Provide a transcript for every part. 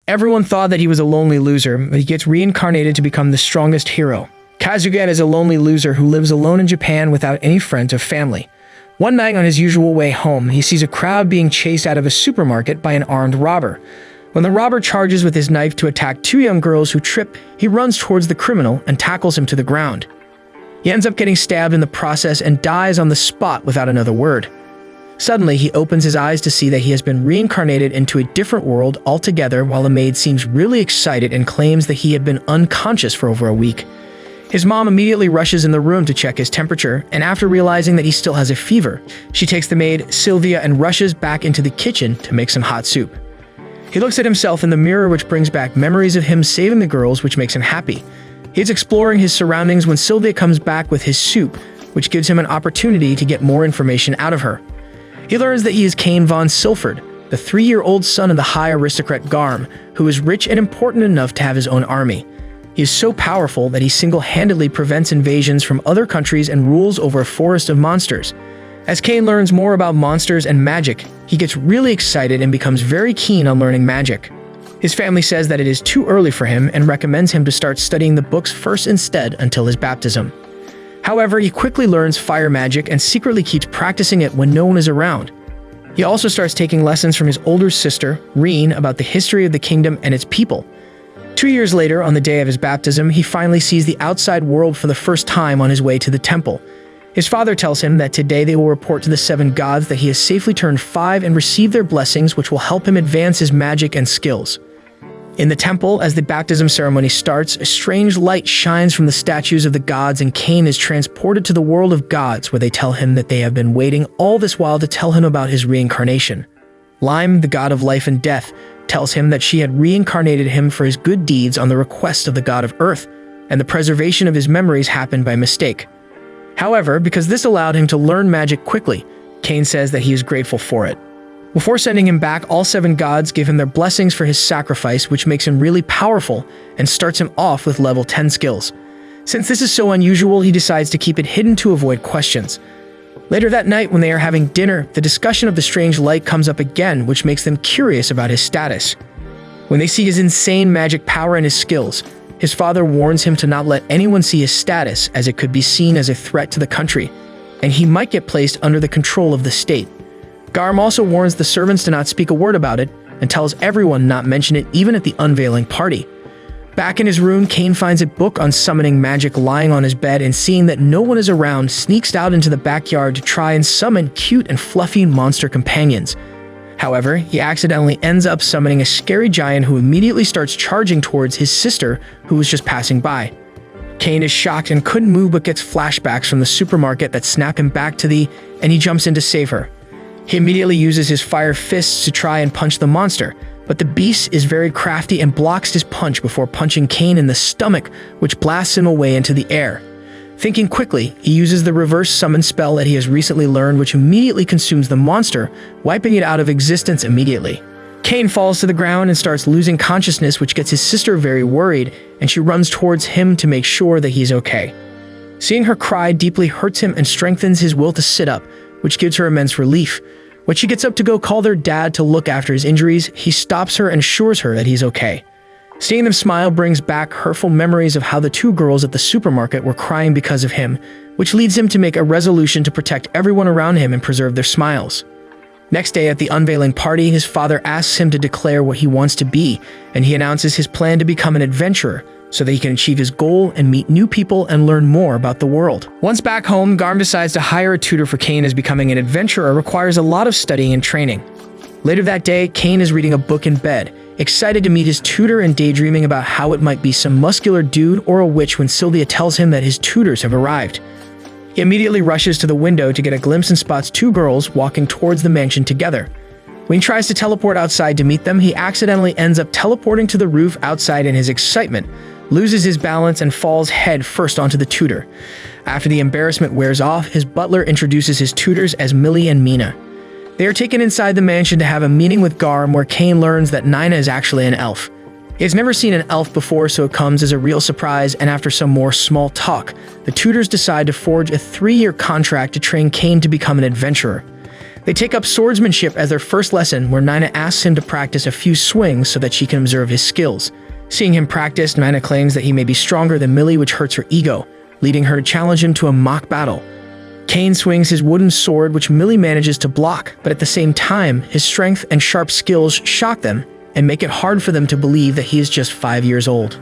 Everyone thought that he was a lonely loser, but he gets reincarnated to become the strongest hero. Kazuya is a lonely loser who lives alone in Japan without any friends or family. One night on his usual way home, he sees a crowd being chased out of a supermarket by an armed robber. When the robber charges with his knife to attack two young girls who trip, he runs towards the criminal and tackles him to the ground. He ends up getting stabbed in the process and dies on the spot without another word. Suddenly, he opens his eyes to see that he has been reincarnated into a different world altogether, while the maid seems really excited and claims that he had been unconscious for over a week. His mom immediately rushes in the room to check his temperature, and after realizing that he still has a fever, she takes the maid, Sylvia, and rushes back into the kitchen to make some hot soup. He looks at himself in the mirror, which brings back memories of him saving the girls, which makes him happy. He's exploring his surroundings when Sylvia comes back with his soup, which gives him an opportunity to get more information out of her. He learns that he is Cain von Silford, the 3-year-old son of the high aristocrat Garm, who is rich and important enough to have his own army. He is so powerful that he single-handedly prevents invasions from other countries and rules over a forest of monsters. As Cain learns more about monsters and magic, he gets really excited and becomes very keen on learning magic. His family says that it is too early for him and recommends him to start studying the books first instead until his baptism. However, he quickly learns fire magic and secretly keeps practicing it when no one is around. He also starts taking lessons from his older sister, Rein, about the history of the kingdom and its people. 2 years later, on the day of his baptism, he finally sees the outside world for the first time on his way to the temple. His father tells him that today they will report to the 7 gods that he has safely turned 5 and received their blessings, which will help him advance his magic and skills. In the temple, as the baptism ceremony starts, a strange light shines from the statues of the gods, and Cain is transported to the world of gods, where they tell him that they have been waiting all this while to tell him about his reincarnation. Lime, the god of life and death, tells him that she had reincarnated him for his good deeds on the request of the god of earth, and the preservation of his memories happened by mistake. However, because this allowed him to learn magic quickly, Cain says that he is grateful for it. Before sending him back, all 7 gods give him their blessings for his sacrifice, which makes him really powerful and starts him off with level 10 skills. Since this is so unusual, he decides to keep it hidden to avoid questions. Later that night, when they are having dinner, the discussion of the strange light comes up again, which makes them curious about his status. When they see his insane magic power and his skills, his father warns him to not let anyone see his status, as it could be seen as a threat to the country, and he might get placed under the control of the state. Garm also warns the servants to not speak a word about it, and tells everyone not mention it even at the unveiling party. Back in his room, Cain finds a book on summoning magic lying on his bed, and seeing that no one is around, sneaks out into the backyard to try and summon cute and fluffy monster companions. However, he accidentally ends up summoning a scary giant who immediately starts charging towards his sister, who was just passing by. Cain is shocked and couldn't move, but gets flashbacks from the supermarket that snap him back to and he jumps in to save her. He immediately uses his fire fists to try and punch the monster, but the beast is very crafty and blocks his punch before punching Cain in the stomach, which blasts him away into the air. Thinking quickly, he uses the reverse summon spell that he has recently learned, which immediately consumes the monster, wiping it out of existence immediately. Cain falls to the ground and starts losing consciousness, which gets his sister very worried, and she runs towards him to make sure that he's okay. Seeing her cry deeply hurts him and strengthens his will to sit up, which gives her immense relief. When she gets up to go call their dad to look after his injuries, he stops her and assures her that he's okay. Seeing them smile brings back hurtful memories of how the 2 girls at the supermarket were crying because of him, which leads him to make a resolution to protect everyone around him and preserve their smiles. Next day at the unveiling party, his father asks him to declare what he wants to be, and he announces his plan to become an adventurer, so that he can achieve his goal and meet new people and learn more about the world. Once back home, Garm decides to hire a tutor for Cain, as becoming an adventurer requires a lot of studying and training. Later that day, Cain is reading a book in bed, excited to meet his tutor and daydreaming about how it might be some muscular dude or a witch when Sylvia tells him that his tutors have arrived. He immediately rushes to the window to get a glimpse and spots 2 girls walking towards the mansion together. When he tries to teleport outside to meet them, he accidentally ends up teleporting to the roof outside in his excitement, loses his balance and falls head first onto the tutor. After the embarrassment wears off, his butler introduces his tutors as Millie and Mina. They are taken inside the mansion to have a meeting with Garm, where Cain learns that Nina is actually an elf. He has never seen an elf before, so it comes as a real surprise, and after some more small talk, the tutors decide to forge a 3-year contract to train Cain to become an adventurer. They take up swordsmanship as their first lesson, where Nina asks him to practice a few swings so that she can observe his skills. Seeing him practice, Nina claims that he may be stronger than Millie, which hurts her ego, leading her to challenge him to a mock battle. Cain swings his wooden sword, which Millie manages to block, but at the same time, his strength and sharp skills shock them and make it hard for them to believe that he is just 5 years old.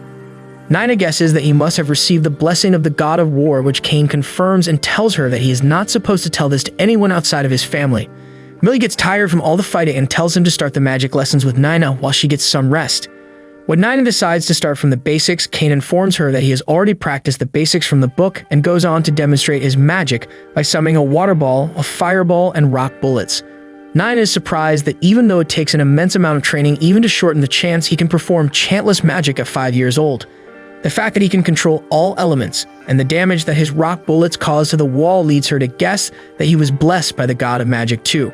Nina guesses that he must have received the blessing of the god of war, which Cain confirms and tells her that he is not supposed to tell this to anyone outside of his family. Millie gets tired from all the fighting and tells him to start the magic lessons with Nina while she gets some rest. When Nina decides to start from the basics, Cain informs her that he has already practiced the basics from the book and goes on to demonstrate his magic by summoning a water ball, a fireball, and rock bullets. Nina is surprised that even though it takes an immense amount of training even to shorten the chance he can perform chantless magic at 5 years old. The fact that he can control all elements and the damage that his rock bullets cause to the wall leads her to guess that he was blessed by the god of magic too.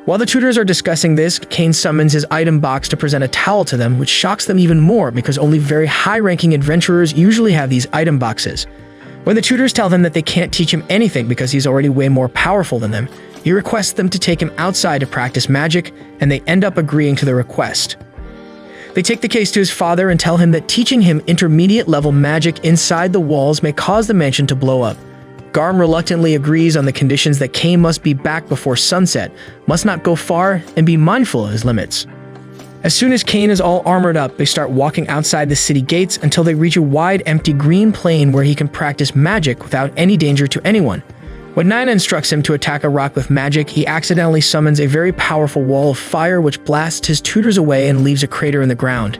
While the tutors are discussing this, Cain summons his item box to present a towel to them, which shocks them even more because only very high-ranking adventurers usually have these item boxes. When the tutors tell them that they can't teach him anything because he's already way more powerful than them, he requests them to take him outside to practice magic, and they end up agreeing to the request. They take the case to his father and tell him that teaching him intermediate-level magic inside the walls may cause the mansion to blow up. Garm reluctantly agrees on the conditions that Cain must be back before sunset, must not go far, and be mindful of his limits. As soon as Cain is all armored up, they start walking outside the city gates until they reach a wide, empty green plain where he can practice magic without any danger to anyone. When Nina instructs him to attack a rock with magic, he accidentally summons a very powerful wall of fire which blasts his tutors away and leaves a crater in the ground.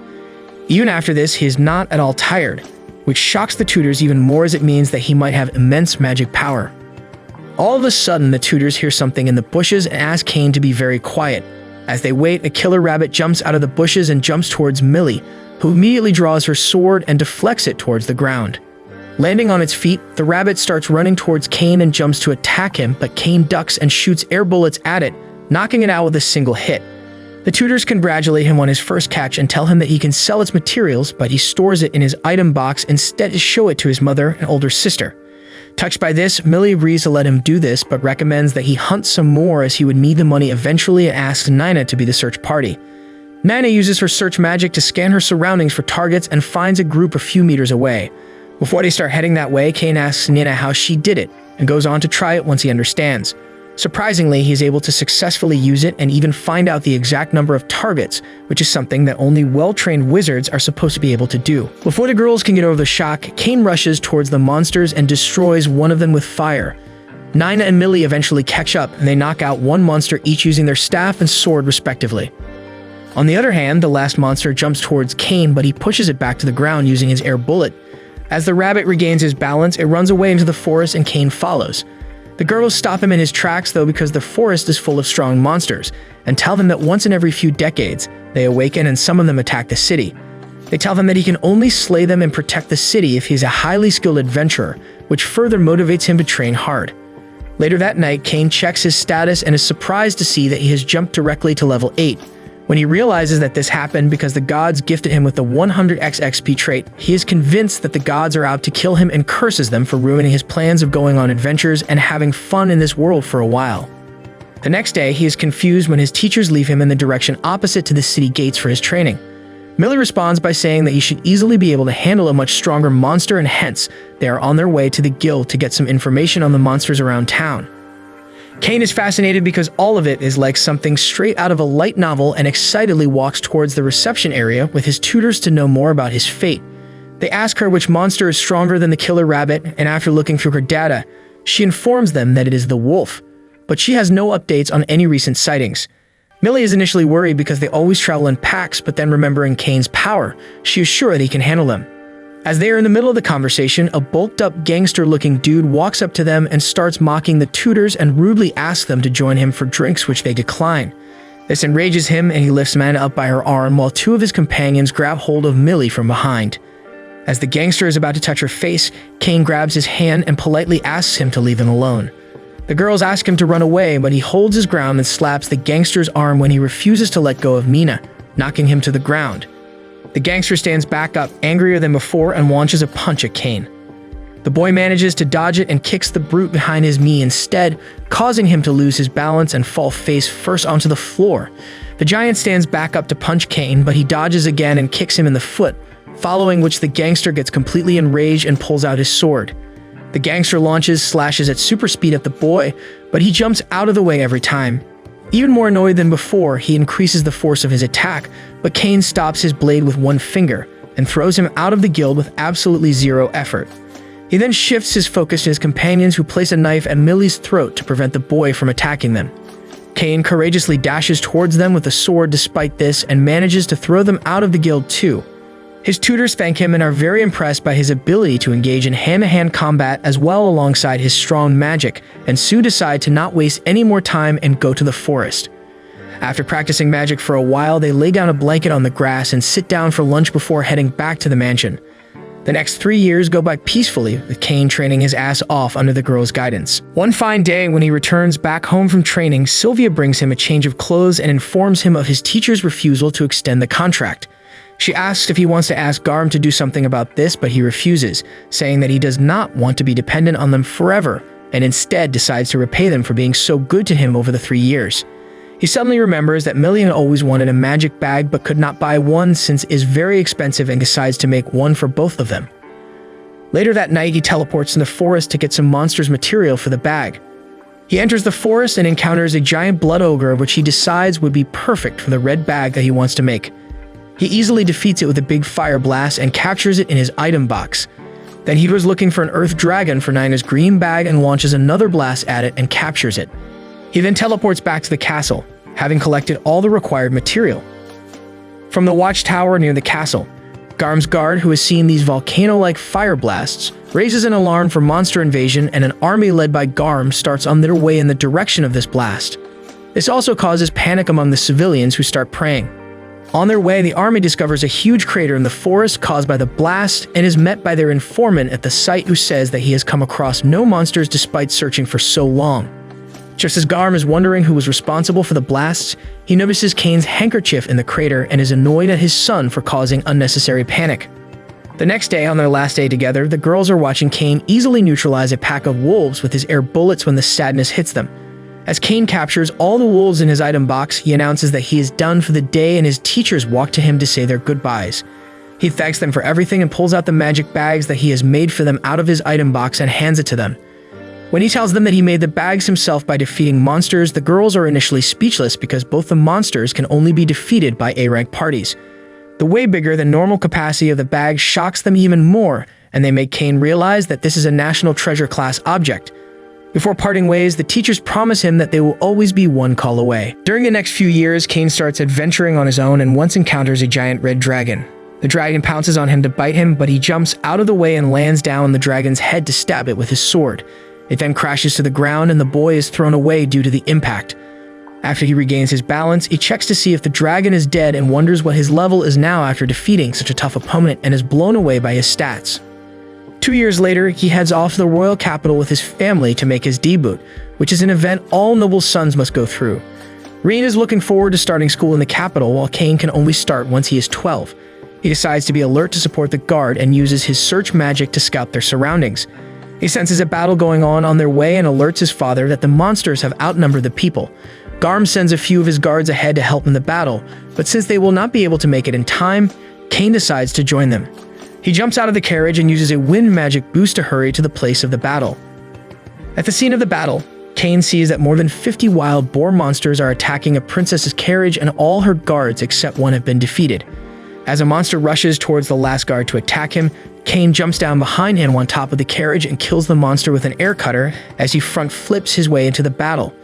Even after this, he is not at all tired, which shocks the tutors even more as it means that he might have immense magic power. All of a sudden, the tutors hear something in the bushes and ask Cain to be very quiet. As they wait, a killer rabbit jumps out of the bushes and jumps towards Millie, who immediately draws her sword and deflects it towards the ground. Landing on its feet, the rabbit starts running towards Cain and jumps to attack him, but Cain ducks and shoots air bullets at it, knocking it out with a single hit. The tutors congratulate him on his first catch and tell him that he can sell its materials, but he stores it in his item box instead to show it to his mother and older sister. Touched by this, Millie agrees to let him do this, but recommends that he hunt some more as he would need the money eventually and asks Nina to be the search party. Nina uses her search magic to scan her surroundings for targets and finds a group a few meters away. Before they start heading that way, Cain asks Nina how she did it, and goes on to try it once he understands. Surprisingly, he is able to successfully use it and even find out the exact number of targets, which is something that only well-trained wizards are supposed to be able to do. Before the girls can get over the shock, Cain rushes towards the monsters and destroys one of them with fire. Nina and Millie eventually catch up, and they knock out one monster each using their staff and sword respectively. On the other hand, the last monster jumps towards Cain, but he pushes it back to the ground using his air bullet. As the rabbit regains his balance, it runs away into the forest and Cain follows. The girls stop him in his tracks though because the forest is full of strong monsters, and tell them that once in every few decades, they awaken and some of them attack the city. They tell them that he can only slay them and protect the city if he is a highly skilled adventurer, which further motivates him to train hard. Later that night, Cain checks his status and is surprised to see that he has jumped directly to level 8. When he realizes that this happened because the gods gifted him with the 100x XP trait, he is convinced that the gods are out to kill him and curses them for ruining his plans of going on adventures and having fun in this world for a while. The next day, he is confused when his teachers leave him in the direction opposite to the city gates for his training. Millie responds by saying that he should easily be able to handle a much stronger monster and hence, they are on their way to the guild to get some information on the monsters around town. Cain is fascinated because all of it is like something straight out of a light novel and excitedly walks towards the reception area with his tutors to know more about his fate. They ask her which monster is stronger than the killer rabbit, and after looking through her data, she informs them that it is the wolf, but she has no updates on any recent sightings. Millie is initially worried because they always travel in packs, but then remembering Cain's power, she is sure that he can handle them. As they are in the middle of the conversation, a bulked-up gangster-looking dude walks up to them and starts mocking the tutors and rudely asks them to join him for drinks, which they decline. This enrages him and he lifts Nina up by her arm while two of his companions grab hold of Millie from behind. As the gangster is about to touch her face, Cain grabs his hand and politely asks him to leave him alone. The girls ask him to run away, but he holds his ground and slaps the gangster's arm when he refuses to let go of Nina, knocking him to the ground. The gangster stands back up, angrier than before, and launches a punch at Cain. The boy manages to dodge it and kicks the brute behind his knee instead, causing him to lose his balance and fall face first onto the floor. The giant stands back up to punch Kane, but he dodges again and kicks him in the foot, following which the gangster gets completely enraged and pulls out his sword. The gangster slashes at super speed at the boy, but he jumps out of the way every time. Even more annoyed than before, he increases the force of his attack, but Kane stops his blade with one finger and throws him out of the guild with absolutely zero effort. He then shifts his focus to his companions, who place a knife at Millie's throat to prevent the boy from attacking them. Kane courageously dashes towards them with a sword despite this and manages to throw them out of the guild too. His tutors thank him and are very impressed by his ability to engage in hand-to-hand combat as well alongside his strong magic, and soon decide to not waste any more time and go to the forest. After practicing magic for a while, they lay down a blanket on the grass and sit down for lunch before heading back to the mansion. The next 3 years go by peacefully, with Kane training his ass off under the girl's guidance. One fine day, when he returns back home from training, Sylvia brings him a change of clothes and informs him of his teacher's refusal to extend the contract. She asks if he wants to ask Garm to do something about this, but he refuses, saying that he does not want to be dependent on them forever, and instead decides to repay them for being so good to him over the 3 years. He suddenly remembers that Millie had always wanted a magic bag but could not buy one since it is very expensive, and decides to make one for both of them. Later that night, he teleports in the forest to get some monsters material for the bag. He enters the forest and encounters a giant blood ogre, which he decides would be perfect for the red bag that he wants to make. He easily defeats it with a big fire blast and captures it in his item box. Then he goes looking for an earth dragon for Nina's green bag and launches another blast at it and captures it. He then teleports back to the castle, having collected all the required material. From the watchtower near the castle, Garm's guard, who has seen these volcano-like fire blasts, raises an alarm for monster invasion, and an army led by Garm starts on their way in the direction of this blast. This also causes panic among the civilians, who start praying. On their way, the army discovers a huge crater in the forest caused by the blast and is met by their informant at the site, who says that he has come across no monsters despite searching for so long. Just as Garm is wondering who was responsible for the blasts, he notices Kane's handkerchief in the crater and is annoyed at his son for causing unnecessary panic. The next day, on their last day together, the girls are watching Kane easily neutralize a pack of wolves with his air bullets when the sadness hits them. As Kane captures all the wolves in his item box, he announces that he is done for the day, and his teachers walk to him to say their goodbyes. He thanks them for everything and pulls out the magic bags that he has made for them out of his item box and hands it to them. When he tells them that he made the bags himself by defeating monsters, the girls are initially speechless because both the monsters can only be defeated by A-rank parties. The way bigger than normal capacity of the bag shocks them even more, and they make Kane realize that this is a national treasure class object. Before parting ways, the teachers promise him that they will always be one call away. During the next few years, Kane starts adventuring on his own and once encounters a giant red dragon. The dragon pounces on him to bite him, but he jumps out of the way and lands down on the dragon's head to stab it with his sword. It then crashes to the ground and the boy is thrown away due to the impact. After he regains his balance, he checks to see if the dragon is dead and wonders what his level is now after defeating such a tough opponent, and is blown away by his stats. 2 years later, he heads off to the royal capital with his family to make his debut, which is an event all noble sons must go through. Rein is looking forward to starting school in the capital, while Kane can only start once he is 12. He decides to be alert to support the guard and uses his search magic to scout their surroundings. He senses a battle going on their way and alerts his father that the monsters have outnumbered the people. Garm sends a few of his guards ahead to help in the battle, but since they will not be able to make it in time, Kane decides to join them. He jumps out of the carriage and uses a wind magic boost to hurry to the place of the battle. At the scene of the battle, Kane sees that more than 50 wild boar monsters are attacking a princess's carriage, and all her guards except one have been defeated. As a monster rushes towards the last guard to attack him, Kane jumps down behind him on top of the carriage and kills the monster with an air cutter as he front flips his way into the battle.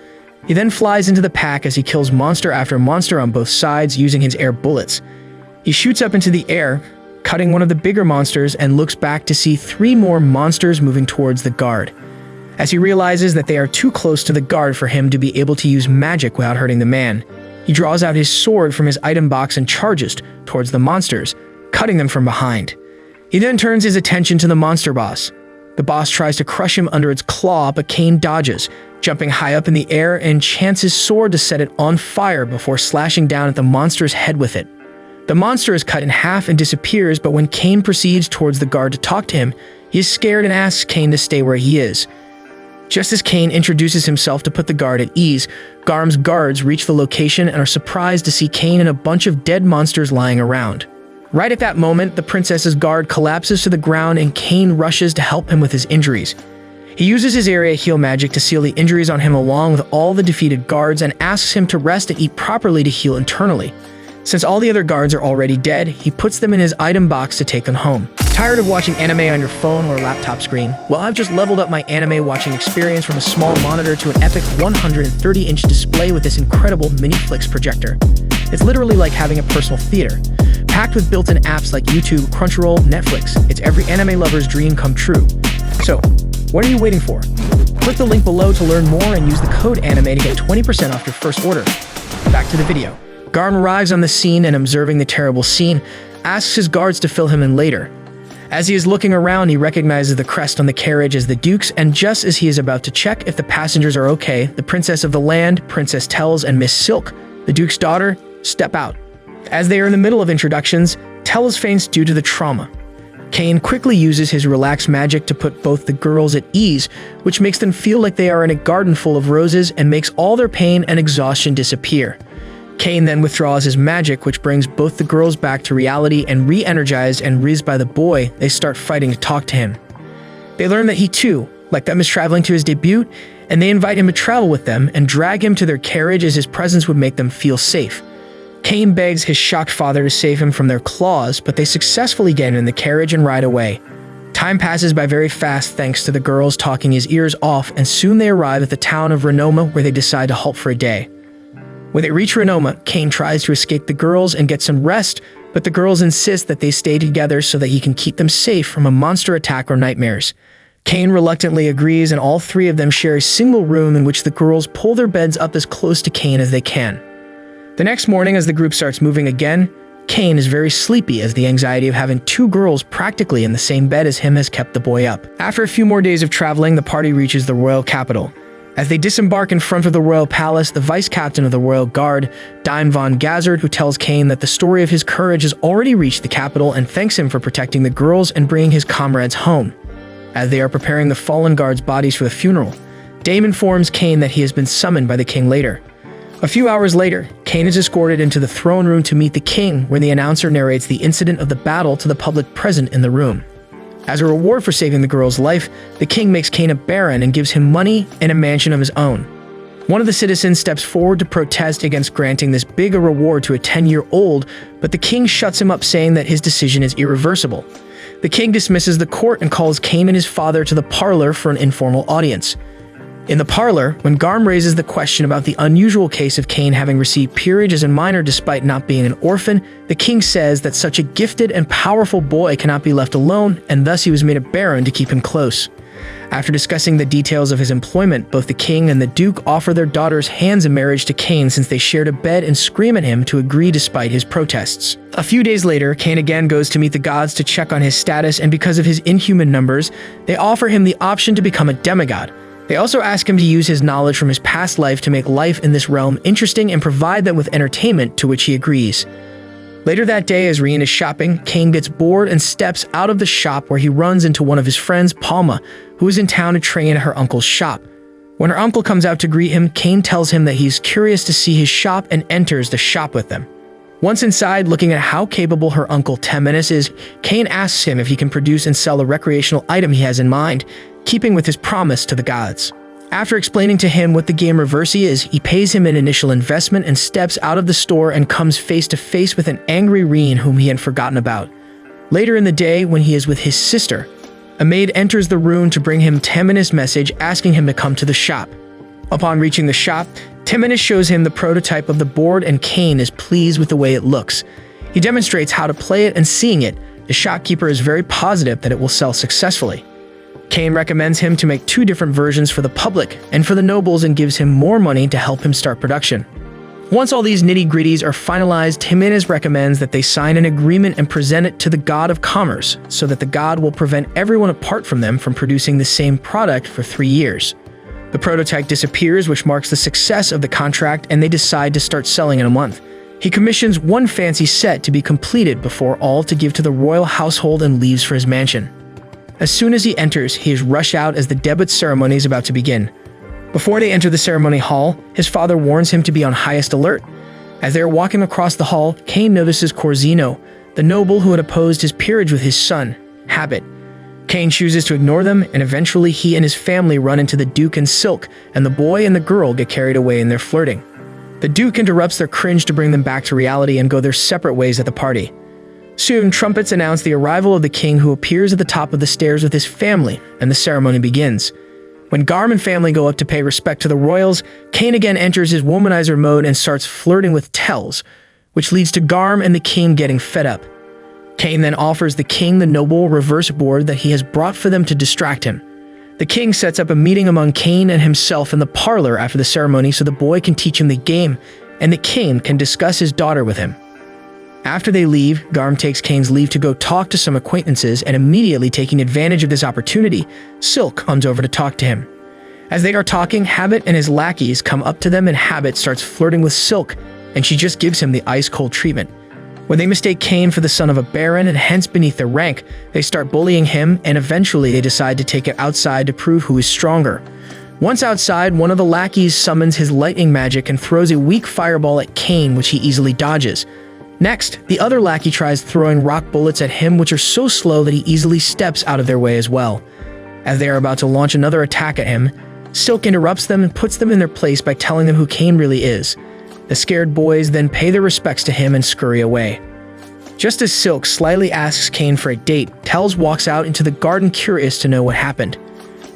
He then flies into the pack as he kills monster after monster on both sides using his air bullets. He shoots up into the air, cutting one of the bigger monsters, and looks back to see 3 more monsters moving towards the guard. As he realizes that they are too close to the guard for him to be able to use magic without hurting the man, he draws out his sword from his item box and charges towards the monsters, cutting them from behind. He then turns his attention to the monster boss. The boss tries to crush him under its claw, but Kane dodges, jumping high up in the air, and chants his sword to set it on fire before slashing down at the monster's head with it. The monster is cut in half and disappears, but when Cain proceeds towards the guard to talk to him, he is scared and asks Cain to stay where he is. Just as Cain introduces himself to put the guard at ease, Garm's guards reach the location and are surprised to see Cain and a bunch of dead monsters lying around. Right at that moment, the princess's guard collapses to the ground and Cain rushes to help him with his injuries. He uses his area heal magic to seal the injuries on him along with all the defeated guards and asks him to rest and eat properly to heal internally. Since all the other guards are already dead, he puts them in his item box to take them home. Tired of watching anime on your phone or laptop screen? Well, I've just leveled up my anime watching experience from a small monitor to an epic 130-inch display with this incredible mini-flix projector. It's literally like having a personal theater, packed with built-in apps like YouTube, Crunchyroll, Netflix. It's every anime lover's dream come true. So, what are you waiting for? Click the link below to learn more and use the code ANIME to get 20% off your first order. Back to the video. Garm arrives on the scene and, observing the terrible scene, asks his guards to fill him in later. As he is looking around, he recognizes the crest on the carriage as the Duke's, and just as he is about to check if the passengers are okay, the Princess of the Land, Princess Tells, and Miss Silk, the Duke's daughter, step out. As they are in the middle of introductions, Tells faints due to the trauma. Cain quickly uses his relaxed magic to put both the girls at ease, which makes them feel like they are in a garden full of roses and makes all their pain and exhaustion disappear. Cain then withdraws his magic, which brings both the girls back to reality, and re-energized and rizzed by the boy, they start fighting to talk to him. They learn that he too, like them, is traveling to his debut, and they invite him to travel with them and drag him to their carriage as his presence would make them feel safe. Cain begs his shocked father to save him from their claws, but they successfully get him in the carriage and ride away. Time passes by very fast thanks to the girls talking his ears off, and soon they arrive at the town of Renoma, where they decide to halt for a day. When they reach Renoma, Cain tries to escape the girls and get some rest, but the girls insist that they stay together so that he can keep them safe from a monster attack or nightmares. Cain reluctantly agrees, and all three of them share a single room in which the girls pull their beds up as close to Cain as they can. The next morning, as the group starts moving again, Cain is very sleepy as the anxiety of having two girls practically in the same bed as him has kept the boy up. After a few more days of traveling, the party reaches the royal capital. As they disembark in front of the royal palace, the vice-captain of the royal guard, Dime von Gazard, who tells Cain that the story of his courage has already reached the capital and thanks him for protecting the girls and bringing his comrades home. As they are preparing the fallen guards' bodies for the funeral, Dame informs Cain that he has been summoned by the king later. A few hours later, Cain is escorted into the throne room to meet the king, where the announcer narrates the incident of the battle to the public present in the room. As a reward for saving the girl's life, the king makes Cain a baron and gives him money and a mansion of his own. One of the citizens steps forward to protest against granting this big a reward to a 10-year-old, but the king shuts him up, saying that his decision is irreversible. The king dismisses the court and calls Cain and his father to the parlor for an informal audience. In the parlor, when Garm raises the question about the unusual case of Cain having received peerage as a minor despite not being an orphan, the king says that such a gifted and powerful boy cannot be left alone, and thus he was made a baron to keep him close. After discussing the details of his employment, both the king and the duke offer their daughters hands in marriage to Cain since they shared a bed and scream at him to agree despite his protests. A few days later, Cain again goes to meet the gods to check on his status, and because of his inhuman numbers, they offer him the option to become a demigod. They also ask him to use his knowledge from his past life to make life in this realm interesting and provide them with entertainment, to which he agrees. Later that day, as Rien is shopping, Cain gets bored and steps out of the shop, where he runs into one of his friends, Palma, who is in town to train at her uncle's shop. When her uncle comes out to greet him, Cain tells him that he's curious to see his shop and enters the shop with them. Once inside, looking at how capable her uncle Temenis is, Cain asks him if he can produce and sell a recreational item he has in mind, keeping with his promise to the gods. After explaining to him what the game Reversi is, he pays him an initial investment and steps out of the store and comes face to face with an angry Rien whom he had forgotten about. Later in the day, when he is with his sister, a maid enters the room to bring him Temenis' message asking him to come to the shop. Upon reaching the shop, Temenis shows him the prototype of the board, and Cain is pleased with the way it looks. He demonstrates how to play it, and seeing it, the shopkeeper is very positive that it will sell successfully. Cain recommends him to make 2 different versions for the public and for the nobles, and gives him more money to help him start production. Once all these nitty-gritties are finalized, Jimenez recommends that they sign an agreement and present it to the god of commerce, so that the god will prevent everyone apart from them from producing the same product for 3 years. The prototype disappears, which marks the success of the contract, and they decide to start selling in a month. He commissions one fancy set to be completed before all to give to the royal household and leaves for his mansion. As soon as he enters, he is rushed out as the debut ceremony is about to begin. Before they enter the ceremony hall, his father warns him to be on highest alert. As they are walking across the hall, Cain notices Corzino, the noble who had opposed his peerage with his son, Habit. Cain chooses to ignore them, and eventually he and his family run into the Duke and Silk, and the boy and the girl get carried away in their flirting. The Duke interrupts their cringe to bring them back to reality and go their separate ways at the party. Soon, trumpets announce the arrival of the king, who appears at the top of the stairs with his family, and the ceremony begins. When Garm and family go up to pay respect to the royals, Cain again enters his womanizer mode and starts flirting with Tells, which leads to Garm and the king getting fed up. Cain then offers the king the noble reverse board that he has brought for them to distract him. The king sets up a meeting among Cain and himself in the parlor after the ceremony so the boy can teach him the game, and the king can discuss his daughter with him. After they leave, Garm takes Cain's leave to go talk to some acquaintances, and immediately taking advantage of this opportunity, Silk comes over to talk to him. As they are talking, Habit and his lackeys come up to them, and Habit starts flirting with Silk, and she just gives him the ice-cold treatment. When they mistake Cain for the son of a baron and hence beneath their rank, they start bullying him, and eventually they decide to take it outside to prove who is stronger. Once outside, one of the lackeys summons his lightning magic and throws a weak fireball at Cain, which he easily dodges. Next, the other lackey tries throwing rock bullets at him, which are so slow that he easily steps out of their way as well. As they are about to launch another attack at him, Silk interrupts them and puts them in their place by telling them who Cain really is. The scared boys then pay their respects to him and scurry away. Just as Silk slyly asks Cain for a date, Tells walks out into the garden curious to know what happened.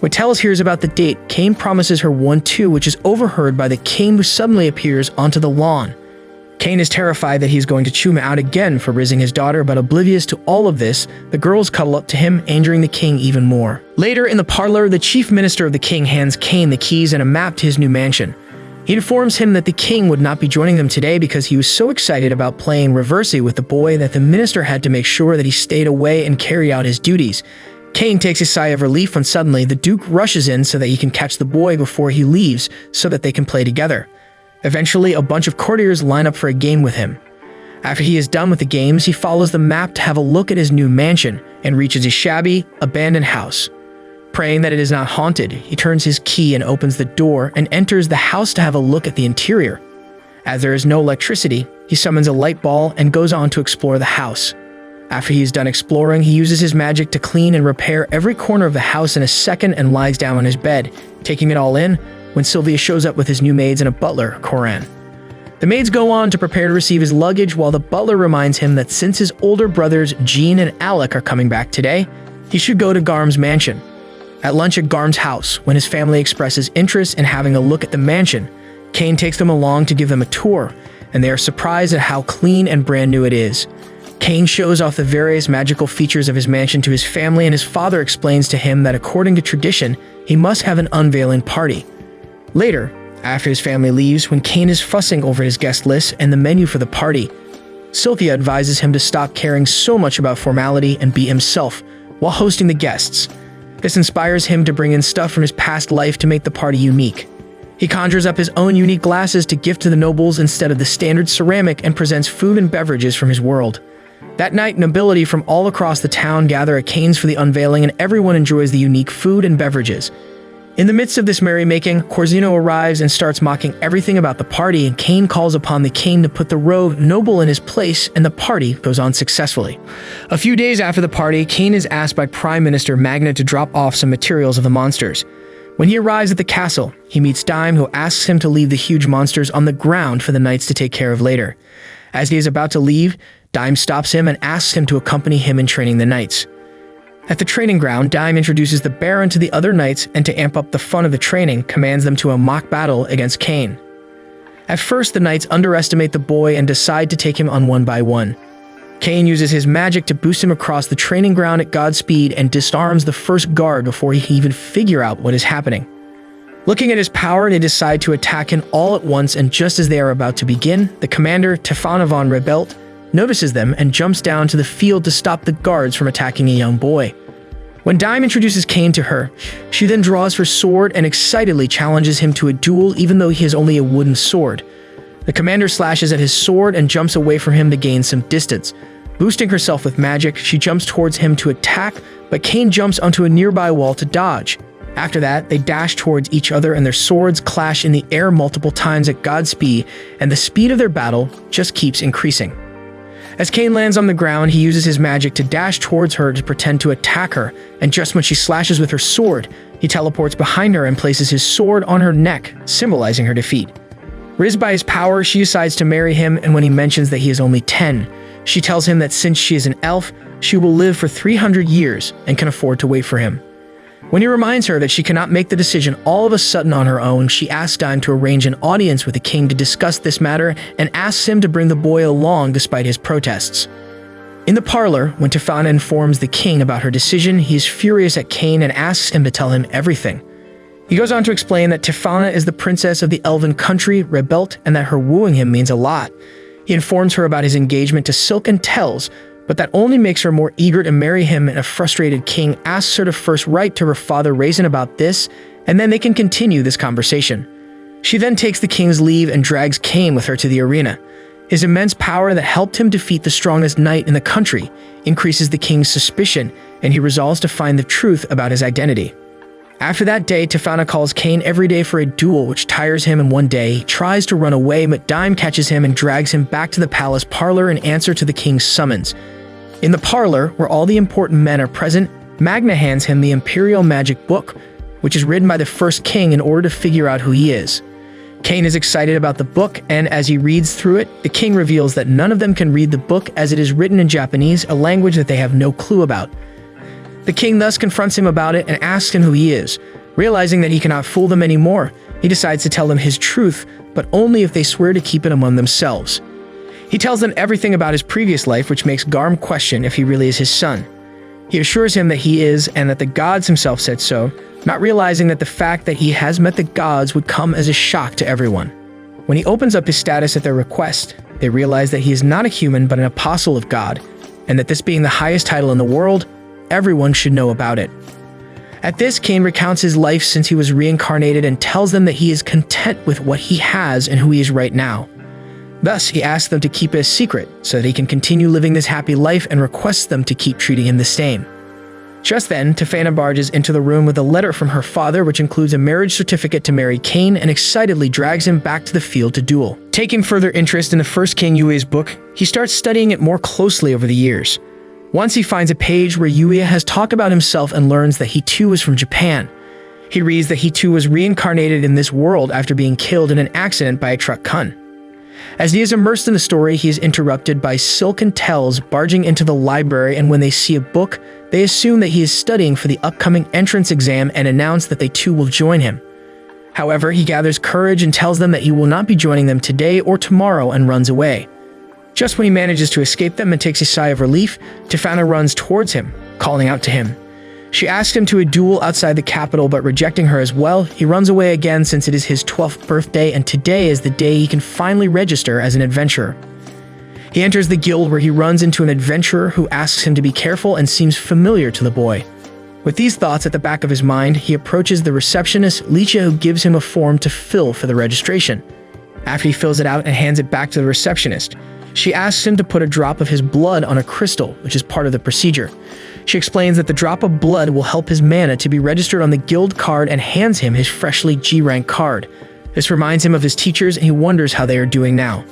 When Tells hears about the date, Cain promises her one too, which is overheard by the king, who suddenly appears onto the lawn. Cain is terrified that he's going to chew him out again for raising his daughter, but oblivious to all of this, the girls cuddle up to him, angering the king even more. Later in the parlor, the chief minister of the king hands Cain the keys and a map to his new mansion. He informs him that the king would not be joining them today because he was so excited about playing reversey with the boy that the minister had to make sure that he stayed away and carry out his duties. Cain takes a sigh of relief when suddenly the Duke rushes in so that he can catch the boy before he leaves so that they can play together. Eventually, a bunch of courtiers line up for a game with him. After he is done with the games, he follows the map to have a look at his new mansion and reaches a shabby, abandoned house. Praying that it is not haunted, he turns his key and opens the door and enters the house to have a look at the interior. As there is no electricity, he summons a light ball and goes on to explore the house. After he is done exploring, he uses his magic to clean and repair every corner of the house in a second and lies down on his bed, taking it all in, when Sylvia shows up with his new maids and a butler, Coran. The maids go on to prepare to receive his luggage, while the butler reminds him that since his older brothers Jean and Alec are coming back today, he should go to Garm's mansion. At lunch at Garm's house, when his family expresses interest in having a look at the mansion, Cain takes them along to give them a tour, and they are surprised at how clean and brand new it is. Cain shows off the various magical features of his mansion to his family, and his father explains to him that according to tradition, he must have an unveiling party. Later, after his family leaves, when Cain is fussing over his guest list and the menu for the party, Sylvia advises him to stop caring so much about formality and be himself while hosting the guests. This inspires him to bring in stuff from his past life to make the party unique. He conjures up his own unique glasses to gift to the nobles instead of the standard ceramic and presents food and beverages from his world. That night, nobility from all across the town gather at Cain's for the unveiling, and everyone enjoys the unique food and beverages. In the midst of this merrymaking, Corzino arrives and starts mocking everything about the party, and Cain calls upon the king to put the rogue noble in his place, and the party goes on successfully. A few days after the party, Cain is asked by Prime Minister Magna to drop off some materials of the monsters. When he arrives at the castle, he meets Dime, who asks him to leave the huge monsters on the ground for the knights to take care of later. As he is about to leave, Dime stops him and asks him to accompany him in training the knights. At the training ground, Dime introduces the Baron to the other knights, and to amp up the fun of the training, commands them to a mock battle against Cain. At first, the knights underestimate the boy and decide to take him on one by one. Cain uses his magic to boost him across the training ground at God's speed and disarms the first guard before he can even figure out what is happening. Looking at his power, they decide to attack him all at once, and just as they are about to begin, the commander, Tefana von Rebelt, notices them and jumps down to the field to stop the guards from attacking a young boy. When Dime introduces Cain to her, she then draws her sword and excitedly challenges him to a duel, even though he has only a wooden sword. The commander slashes at his sword and jumps away from him to gain some distance. Boosting herself with magic, she jumps towards him to attack, but Kain jumps onto a nearby wall to dodge. After that, they dash towards each other and their swords clash in the air multiple times at god speed, and the speed of their battle just keeps increasing. As Kain lands on the ground, he uses his magic to dash towards her to pretend to attack her, and just when she slashes with her sword, he teleports behind her and places his sword on her neck, symbolizing her defeat. Rizzed by his power, she decides to marry him, and when he mentions that he is only 10, she tells him that since she is an elf, she will live for 300 years and can afford to wait for him. When he reminds her that she cannot make the decision all of a sudden on her own, she asks Daim to arrange an audience with the king to discuss this matter and asks him to bring the boy along despite his protests. In the parlor, when Tefana informs the king about her decision, he is furious at Kain and asks him to tell him everything. He goes on to explain that Tefana is the princess of the elven country, Rebelt, and that her wooing him means a lot. He informs her about his engagement to Silk and tells, but that only makes her more eager to marry him, and a frustrated king asks her to first write to her father Raisin about this, and then they can continue this conversation. She then takes the king's leave and drags Kain with her to the arena. His immense power that helped him defeat the strongest knight in the country increases the king's suspicion, and he resolves to find the truth about his identity. After that day, Tefana calls Kain every day for a duel, which tires him, and one day he tries to run away, but Daim catches him and drags him back to the palace parlor in answer to the king's summons. In the parlor, where all the important men are present, Magna hands him the Imperial Magic Book, which is written by the first king in order to figure out who he is. Kain is excited about the book, and as he reads through it, the king reveals that none of them can read the book as it is written in Japanese, a language that they have no clue about. The king thus confronts him about it and asks him who he is. Realizing that he cannot fool them anymore, he decides to tell them his truth, but only if they swear to keep it among themselves. He tells them everything about his previous life, which makes Garm question if he really is his son. He assures him that he is and that the gods himself said so, not realizing that the fact that he has met the gods would come as a shock to everyone. When he opens up his status at their request, they realize that he is not a human but an apostle of God, and that this being the highest title in the world, everyone should know about it. At this, Kain recounts his life since he was reincarnated and tells them that he is content with what he has and who he is right now. Thus, he asks them to keep it a secret so that he can continue living this happy life and requests them to keep treating him the same. Just then, Tefana barges into the room with a letter from her father, which includes a marriage certificate to marry Kain, and excitedly drags him back to the field to duel. Taking further interest in the first King Yue's book, he starts studying it more closely over the years. Once he finds a page where Yue has talked about himself and learns that he too is from Japan. He reads that he too was reincarnated in this world after being killed in an accident by a truck kun. As he is immersed in the story, he is interrupted by Silk and Tells barging into the library, and when they see a book, they assume that he is studying for the upcoming entrance exam and announce that they too will join him. However, he gathers courage and tells them that he will not be joining them today or tomorrow and runs away. Just when he manages to escape them and takes a sigh of relief, Tefana runs towards him, calling out to him. She asks him to a duel outside the capital, but rejecting her as well, he runs away again since it is his 12th birthday and today is the day he can finally register as an adventurer. He enters the guild where he runs into an adventurer who asks him to be careful and seems familiar to the boy. With these thoughts at the back of his mind, he approaches the receptionist, Licha, who gives him a form to fill for the registration. After he fills it out and hands it back to the receptionist, she asks him to put a drop of his blood on a crystal, which is part of the procedure. She explains that the drop of blood will help his mana to be registered on the guild card and hands him his freshly G-rank card. This reminds him of his teachers and he wonders how they are doing now.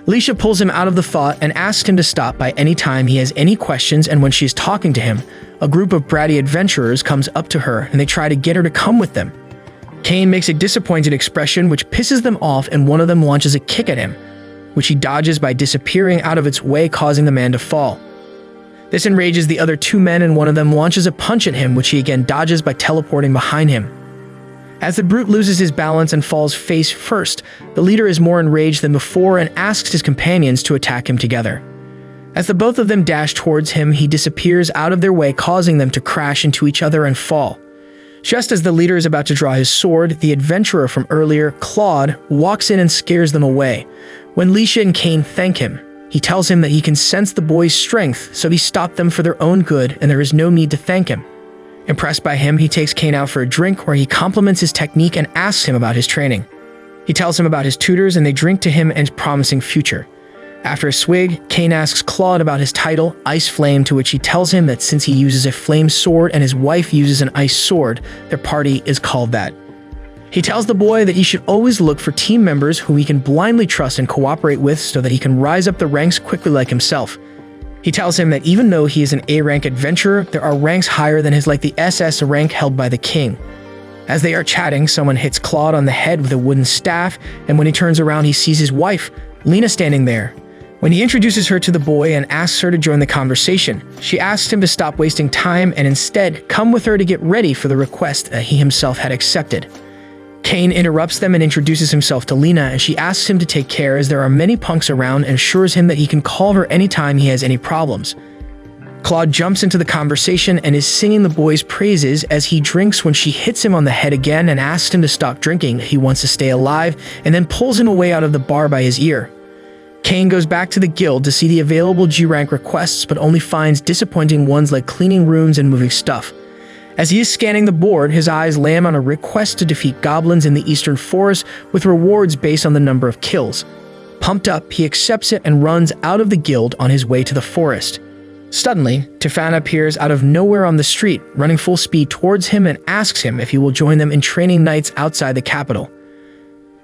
Licha pulls him out of the thought and asks him to stop by any time he has any questions, and when she is talking to him, a group of bratty adventurers comes up to her and they try to get her to come with them. Kain makes a disappointed expression which pisses them off, and one of them launches a kick at him, which he dodges by disappearing out of its way, causing the man to fall. This enrages the other two men, and one of them launches a punch at him, which he again dodges by teleporting behind him. As the brute loses his balance and falls face first, the leader is more enraged than before and asks his companions to attack him together. As the both of them dash towards him, he disappears out of their way, causing them to crash into each other and fall. Just as the leader is about to draw his sword, the adventurer from earlier, Claude, walks in and scares them away. When Licha and Kain thank him, he tells him that he can sense the boy's strength, so he stopped them for their own good and there is no need to thank him. Impressed by him, he takes Kain out for a drink where he compliments his technique and asks him about his training. He tells him about his tutors and they drink to him and his promising future. After a swig, Cain asks Claude about his title, Ice Flame, to which he tells him that since he uses a flame sword and his wife uses an ice sword, their party is called that. He tells the boy that he should always look for team members who he can blindly trust and cooperate with so that he can rise up the ranks quickly like himself. He tells him that even though he is an A-rank adventurer, there are ranks higher than his, like the SS rank held by the king. As they are chatting, someone hits Claude on the head with a wooden staff, and when he turns around he sees his wife, Lena, standing there. When he introduces her to the boy and asks her to join the conversation, she asks him to stop wasting time and instead come with her to get ready for the request that he himself had accepted. Cain interrupts them and introduces himself to Lena, and she asks him to take care as there are many punks around and assures him that he can call her anytime he has any problems. Claude jumps into the conversation and is singing the boy's praises as he drinks when she hits him on the head again and asks him to stop drinking. He wants to stay alive and then pulls him away out of the bar by his ear. Cain goes back to the guild to see the available G-rank requests but only finds disappointing ones like cleaning rooms and moving stuff. As he is scanning the board, his eyes land on a request to defeat goblins in the eastern forest with rewards based on the number of kills. Pumped up, he accepts it and runs out of the guild on his way to the forest. Suddenly, Tefana appears out of nowhere on the street, running full speed towards him and asks him if he will join them in training nights outside the capital.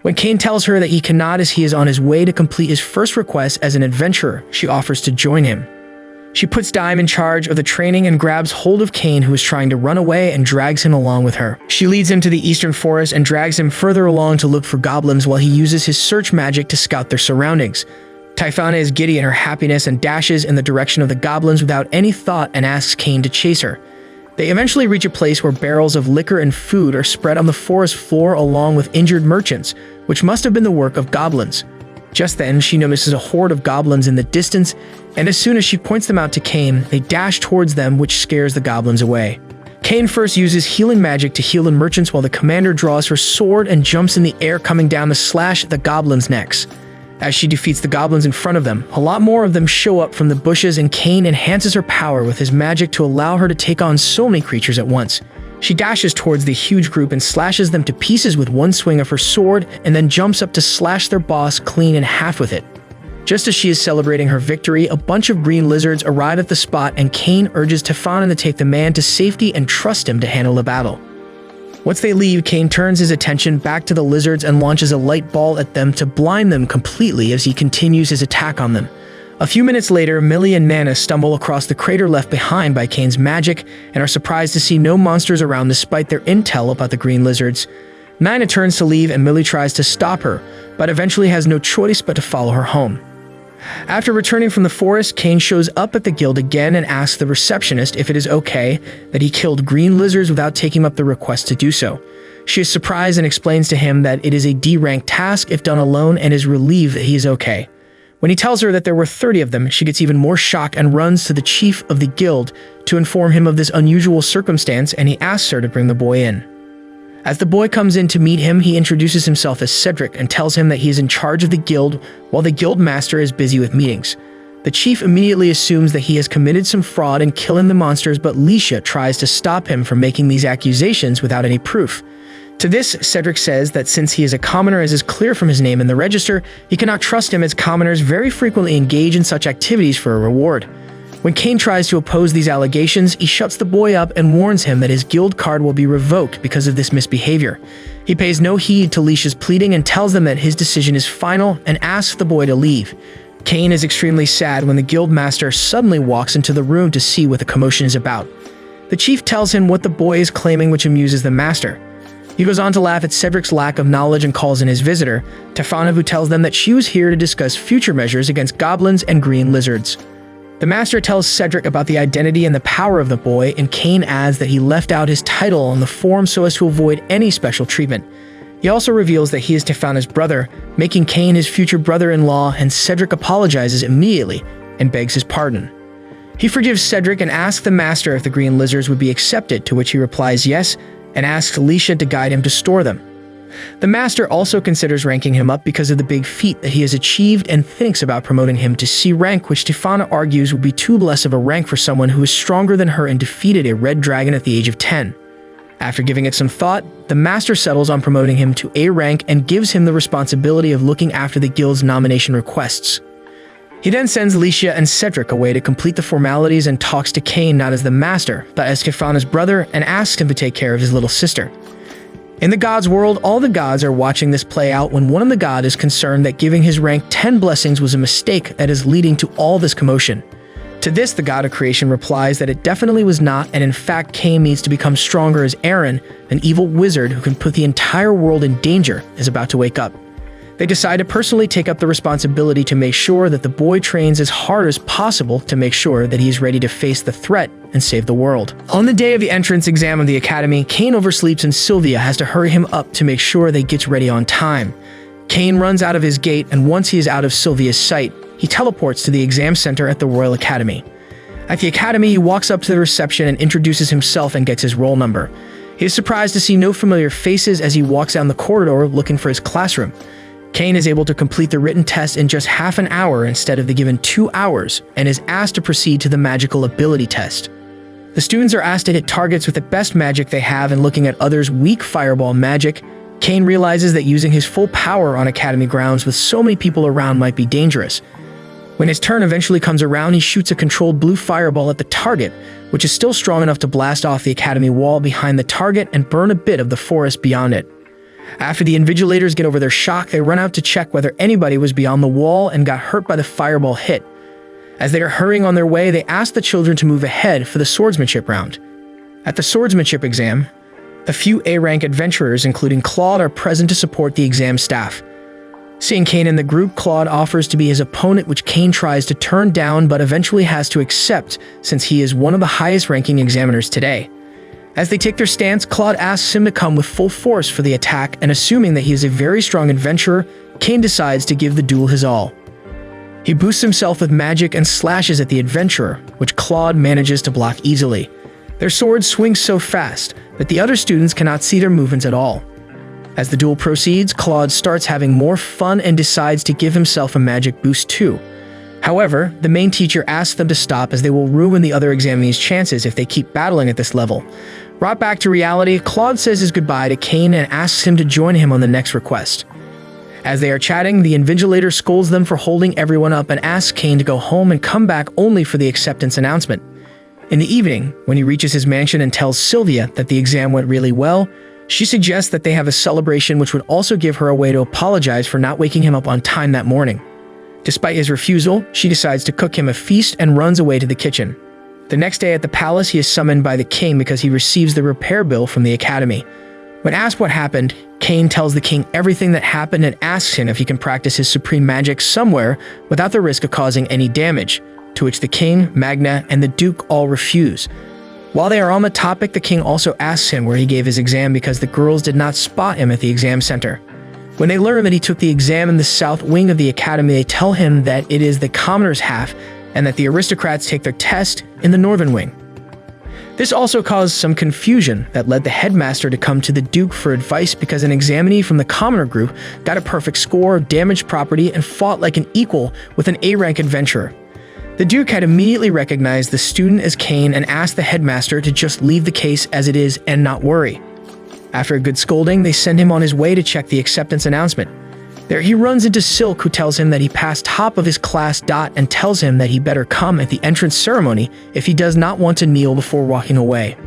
When Cain tells her that he cannot as he is on his way to complete his first request as an adventurer, she offers to join him. She puts Dime in charge of the training and grabs hold of Cain, who is trying to run away, and drags him along with her. She leads him to the eastern forest and drags him further along to look for goblins while he uses his search magic to scout their surroundings. Tefana is giddy in her happiness and dashes in the direction of the goblins without any thought and asks Cain to chase her. They eventually reach a place where barrels of liquor and food are spread on the forest floor along with injured merchants, which must have been the work of goblins. Just then, she notices a horde of goblins in the distance, and as soon as she points them out to Cain, they dash towards them, which scares the goblins away. Cain first uses healing magic to heal the merchants while the commander draws her sword and jumps in the air, coming down to slash the goblins' necks. As she defeats the goblins in front of them, a lot more of them show up from the bushes, and Cain enhances her power with his magic to allow her to take on so many creatures at once. She dashes towards the huge group and slashes them to pieces with one swing of her sword, and then jumps up to slash their boss clean in half with it. Just as she is celebrating her victory, a bunch of green lizards arrive at the spot, and Cain urges Tefana to take the man to safety and trust him to handle the battle. Once they leave, Cain turns his attention back to the lizards and launches a light ball at them to blind them completely as he continues his attack on them. A few minutes later, Millie and Nana stumble across the crater left behind by Cain's magic and are surprised to see no monsters around despite their intel about the green lizards. Nana turns to leave and Millie tries to stop her, but eventually has no choice but to follow her home. After returning from the forest, Cain shows up at the guild again and asks the receptionist if it is okay that he killed green lizards without taking up the request to do so. She is surprised and explains to him that it is a D-rank task if done alone and is relieved that he is okay. When he tells her that there were 30 of them, she gets even more shocked and runs to the chief of the guild to inform him of this unusual circumstance, and he asks her to bring the boy in. As the boy comes in to meet him, he introduces himself as Cedric and tells him that he is in charge of the guild while the guild master is busy with meetings. The chief immediately assumes that he has committed some fraud in killing the monsters, but Leisha tries to stop him from making these accusations without any proof. To this, Cedric says that since he is a commoner, as is clear from his name in the register, he cannot trust him as commoners very frequently engage in such activities for a reward. When Cain tries to oppose these allegations, he shuts the boy up and warns him that his guild card will be revoked because of this misbehavior. He pays no heed to Leisha's pleading and tells them that his decision is final and asks the boy to leave. Cain is extremely sad when the guild master suddenly walks into the room to see what the commotion is about. The chief tells him what the boy is claiming, which amuses the master. He goes on to laugh at Cedric's lack of knowledge and calls in his visitor, Tefana, who tells them that she was here to discuss future measures against goblins and green lizards. The master tells Cedric about the identity and the power of the boy, and Cain adds that he left out his title on the form so as to avoid any special treatment. He also reveals that he is Tefana's brother, making Cain his future brother-in-law, and Cedric apologizes immediately and begs his pardon. He forgives Cedric and asks the master if the green lizards would be accepted, to which he replies yes, and asks Leisha to guide him to store them. The master also considers ranking him up because of the big feat that he has achieved and thinks about promoting him to C rank, which Tefana argues would be too less of a rank for someone who is stronger than her and defeated a red dragon at the age of 10. After giving it some thought, the master settles on promoting him to A rank and gives him the responsibility of looking after the guild's nomination requests. He then sends Alicia and Cedric away to complete the formalities and talks to Cain not as the master, but as Kefana's brother, and asks him to take care of his little sister. In the gods' world, all the gods are watching this play out when one of the gods is concerned that giving his rank 10 blessings was a mistake that is leading to all this commotion. To this, the god of creation replies that it definitely was not, and in fact Cain needs to become stronger as Aaron, an evil wizard who can put the entire world in danger, is about to wake up. They decide to personally take up the responsibility to make sure that the boy trains as hard as possible to make sure that he is ready to face the threat and save the world. On the day of the entrance exam of the academy, Cain oversleeps and Sylvia has to hurry him up to make sure they get ready on time. Cain runs out of his gate, and once he is out of Sylvia's sight, he teleports to the exam center at the Royal Academy. At the academy, he walks up to the reception and introduces himself and gets his roll number. He is surprised to see no familiar faces as he walks down the corridor looking for his classroom. Cain is able to complete the written test in just half an hour instead of the given 2 hours, and is asked to proceed to the magical ability test. The students are asked to hit targets with the best magic they have, and looking at others' weak fireball magic, Cain realizes that using his full power on academy grounds with so many people around might be dangerous. When his turn eventually comes around, he shoots a controlled blue fireball at the target, which is still strong enough to blast off the academy wall behind the target and burn a bit of the forest beyond it. After the invigilators get over their shock, they run out to check whether anybody was beyond the wall and got hurt by the fireball hit. As they are hurrying on their way, they ask the children to move ahead for the swordsmanship round. At the swordsmanship exam, a few A-rank adventurers, including Claude, are present to support the exam staff. Seeing Cain in the group, Claude offers to be his opponent, which Cain tries to turn down but eventually has to accept since he is one of the highest-ranking examiners today. As they take their stance, Claude asks him to come with full force for the attack, and assuming that he is a very strong adventurer, Cain decides to give the duel his all. He boosts himself with magic and slashes at the adventurer, which Claude manages to block easily. Their swords swing so fast that the other students cannot see their movements at all. As the duel proceeds, Claude starts having more fun and decides to give himself a magic boost too. However, the main teacher asks them to stop as they will ruin the other examinees' chances if they keep battling at this level. Brought back to reality, Claude says his goodbye to Cain and asks him to join him on the next request. As they are chatting, the invigilator scolds them for holding everyone up and asks Cain to go home and come back only for the acceptance announcement. In the evening, when he reaches his mansion and tells Sylvia that the exam went really well, she suggests that they have a celebration, which would also give her a way to apologize for not waking him up on time that morning. Despite his refusal, she decides to cook him a feast and runs away to the kitchen. The next day at the palace, he is summoned by the king because he receives the repair bill from the academy. When asked what happened, Cain tells the king everything that happened and asks him if he can practice his supreme magic somewhere without the risk of causing any damage, to which the king, Magna, and the duke all refuse. While they are on the topic, the king also asks him where he gave his exam because the girls did not spot him at the exam center. When they learn that he took the exam in the south wing of the academy, they tell him that it is the commoners' half and that the aristocrats take their test in the northern wing. This also caused some confusion that led the headmaster to come to the duke for advice because an examinee from the commoner group got a perfect score, damaged property, and fought like an equal with an A-rank adventurer. The duke had immediately recognized the student as Cain and asked the headmaster to just leave the case as it is and not worry. After a good scolding, they send him on his way to check the acceptance announcement. There he runs into Silk, who tells him that he passed top of his class and tells him that he better come at the entrance ceremony if he does not want to kneel before walking away.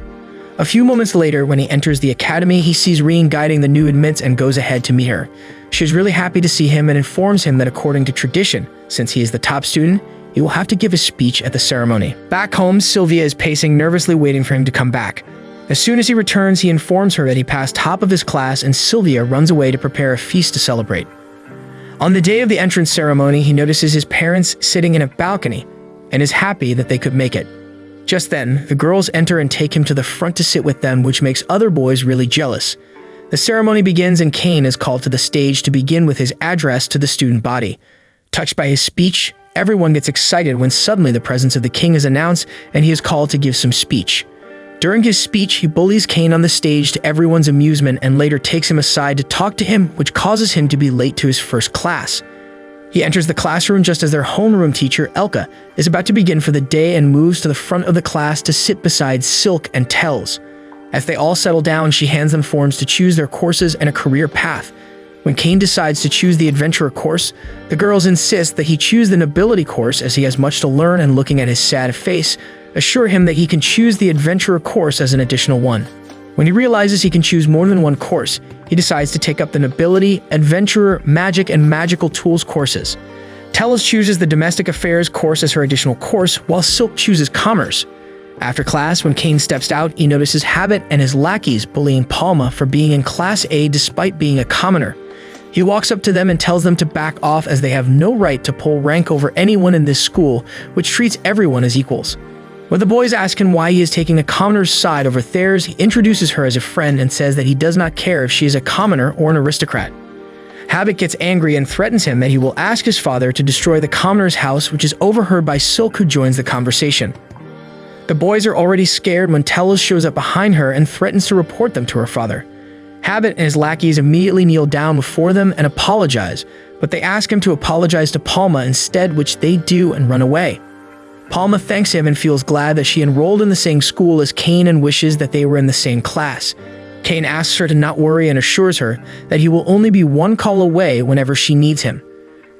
A few moments later, when he enters the academy, he sees Rein guiding the new admits and goes ahead to meet her. She is really happy to see him and informs him that according to tradition, since he is the top student, he will have to give a speech at the ceremony. Back home, Sylvia is pacing nervously waiting for him to come back. As soon as he returns, he informs her that he passed top of his class, and Sylvia runs away to prepare a feast to celebrate. On the day of the entrance ceremony, he notices his parents sitting in a balcony and is happy that they could make it. Just then, the girls enter and take him to the front to sit with them, which makes other boys really jealous. The ceremony begins and Cain is called to the stage to begin with his address to the student body. Touched by his speech, everyone gets excited when suddenly the presence of the king is announced and he is called to give some speech. During his speech, he bullies Cain on the stage to everyone's amusement and later takes him aside to talk to him, which causes him to be late to his first class. He enters the classroom just as their homeroom teacher, Elka, is about to begin for the day and moves to the front of the class to sit beside Silk and Tells. As they all settle down, she hands them forms to choose their courses and a career path. When Cain decides to choose the adventurer course, the girls insist that he choose the nobility course as he has much to learn, and looking at his sad face, assure him that he can choose the adventurer course as an additional one. When he realizes he can choose more than one course, he decides to take up the nobility, adventurer, magic, and magical tools courses. Tellus chooses the domestic affairs course as her additional course, while Silk chooses commerce. After class, when Cain steps out, he notices Habit and his lackeys bullying Palma for being in Class A despite being a commoner. He walks up to them and tells them to back off, as they have no right to pull rank over anyone in this school, which treats everyone as equals. When the boys ask him why he is taking a commoner's side over theirs, he introduces her as a friend and says that he does not care if she is a commoner or an aristocrat. Habit gets angry and threatens him that he will ask his father to destroy the commoner's house, which is overheard by Silk, who joins the conversation. The boys are already scared when Tellus shows up behind her and threatens to report them to her father. Habit and his lackeys immediately kneel down before them and apologize, but they ask him to apologize to Palma instead, which they do, and run away. Palma thanks him and feels glad that she enrolled in the same school as Cain and wishes that they were in the same class. Cain asks her to not worry and assures her that he will only be one call away whenever she needs him.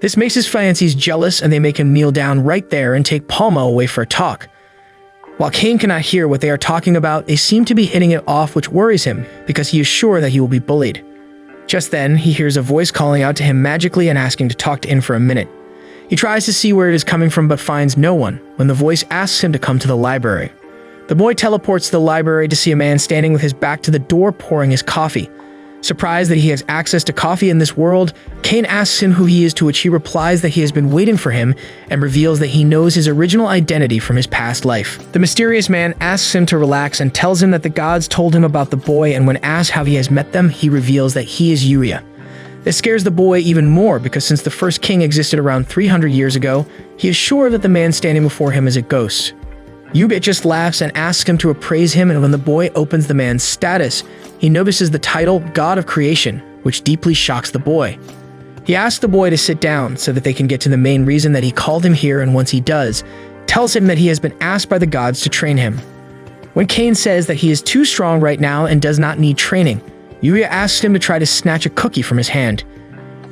This makes his fiancés jealous, and they make him kneel down right there and take Palma away for a talk. While Cain cannot hear what they are talking about, they seem to be hitting it off, which worries him because he is sure that he will be bullied. Just then, he hears a voice calling out to him magically and asking to talk to him for a minute. He tries to see where it is coming from but finds no one when the voice asks him to come to the library. The boy teleports to the library to see a man standing with his back to the door pouring his coffee. Surprised that he has access to coffee in this world, Cain asks him who he is, to which he replies that he has been waiting for him and reveals that he knows his original identity from his past life. The mysterious man asks him to relax and tells him that the gods told him about the boy, and when asked how he has met them, he reveals that he is Yuya. This scares the boy even more because since the first king existed around 300 years ago, he is sure that the man standing before him is a ghost. Yuya just laughs and asks him to appraise him, and when the boy opens the man's status, he notices the title God of Creation, which deeply shocks the boy. He asks the boy to sit down so that they can get to the main reason that he called him here, and once he does, tells him that he has been asked by the gods to train him. When Cain says that he is too strong right now and does not need training, Yuya asks him to try to snatch a cookie from his hand.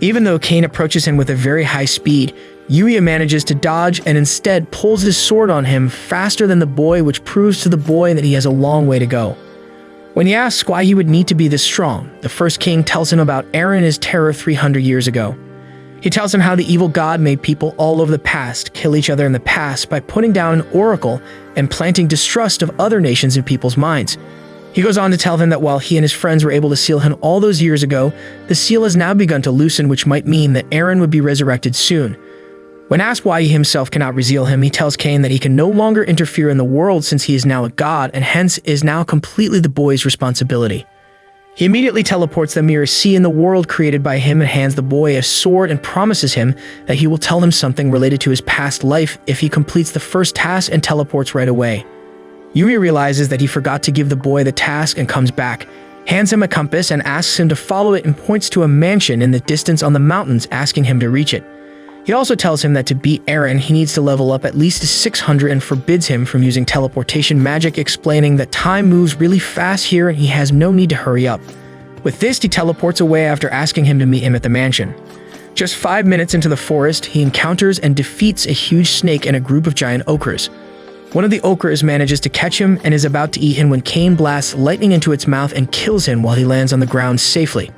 Even though Cain approaches him with a very high speed, Yuya manages to dodge and instead pulls his sword on him faster than the boy, which proves to the boy that he has a long way to go. When he asks why he would need to be this strong, the first king tells him about Eren and his terror 300 years ago. He tells him how the evil god made people all over the past kill each other in the past by putting down an oracle and planting distrust of other nations in people's minds. He goes on to tell them that while he and his friends were able to seal him all those years ago, the seal has now begun to loosen, which might mean that Eren would be resurrected soon. When asked why he himself cannot reseal him, he tells Cain that he can no longer interfere in the world since he is now a god and hence is now completely the boy's responsibility. He immediately teleports them near a sea in the world created by him and hands the boy a sword and promises him that he will tell him something related to his past life if he completes the first task, and teleports right away. Yuya realizes that he forgot to give the boy the task and comes back, hands him a compass and asks him to follow it, and points to a mansion in the distance on the mountains, asking him to reach it. He also tells him that to beat Eren, he needs to level up at least to 600 and forbids him from using teleportation magic, explaining that time moves really fast here and he has no need to hurry up. With this, he teleports away after asking him to meet him at the mansion. Just 5 minutes into the forest, he encounters and defeats a huge snake and a group of giant ochres. One of the ochres manages to catch him and is about to eat him when Cain blasts lightning into its mouth and kills him while he lands on the ground safely.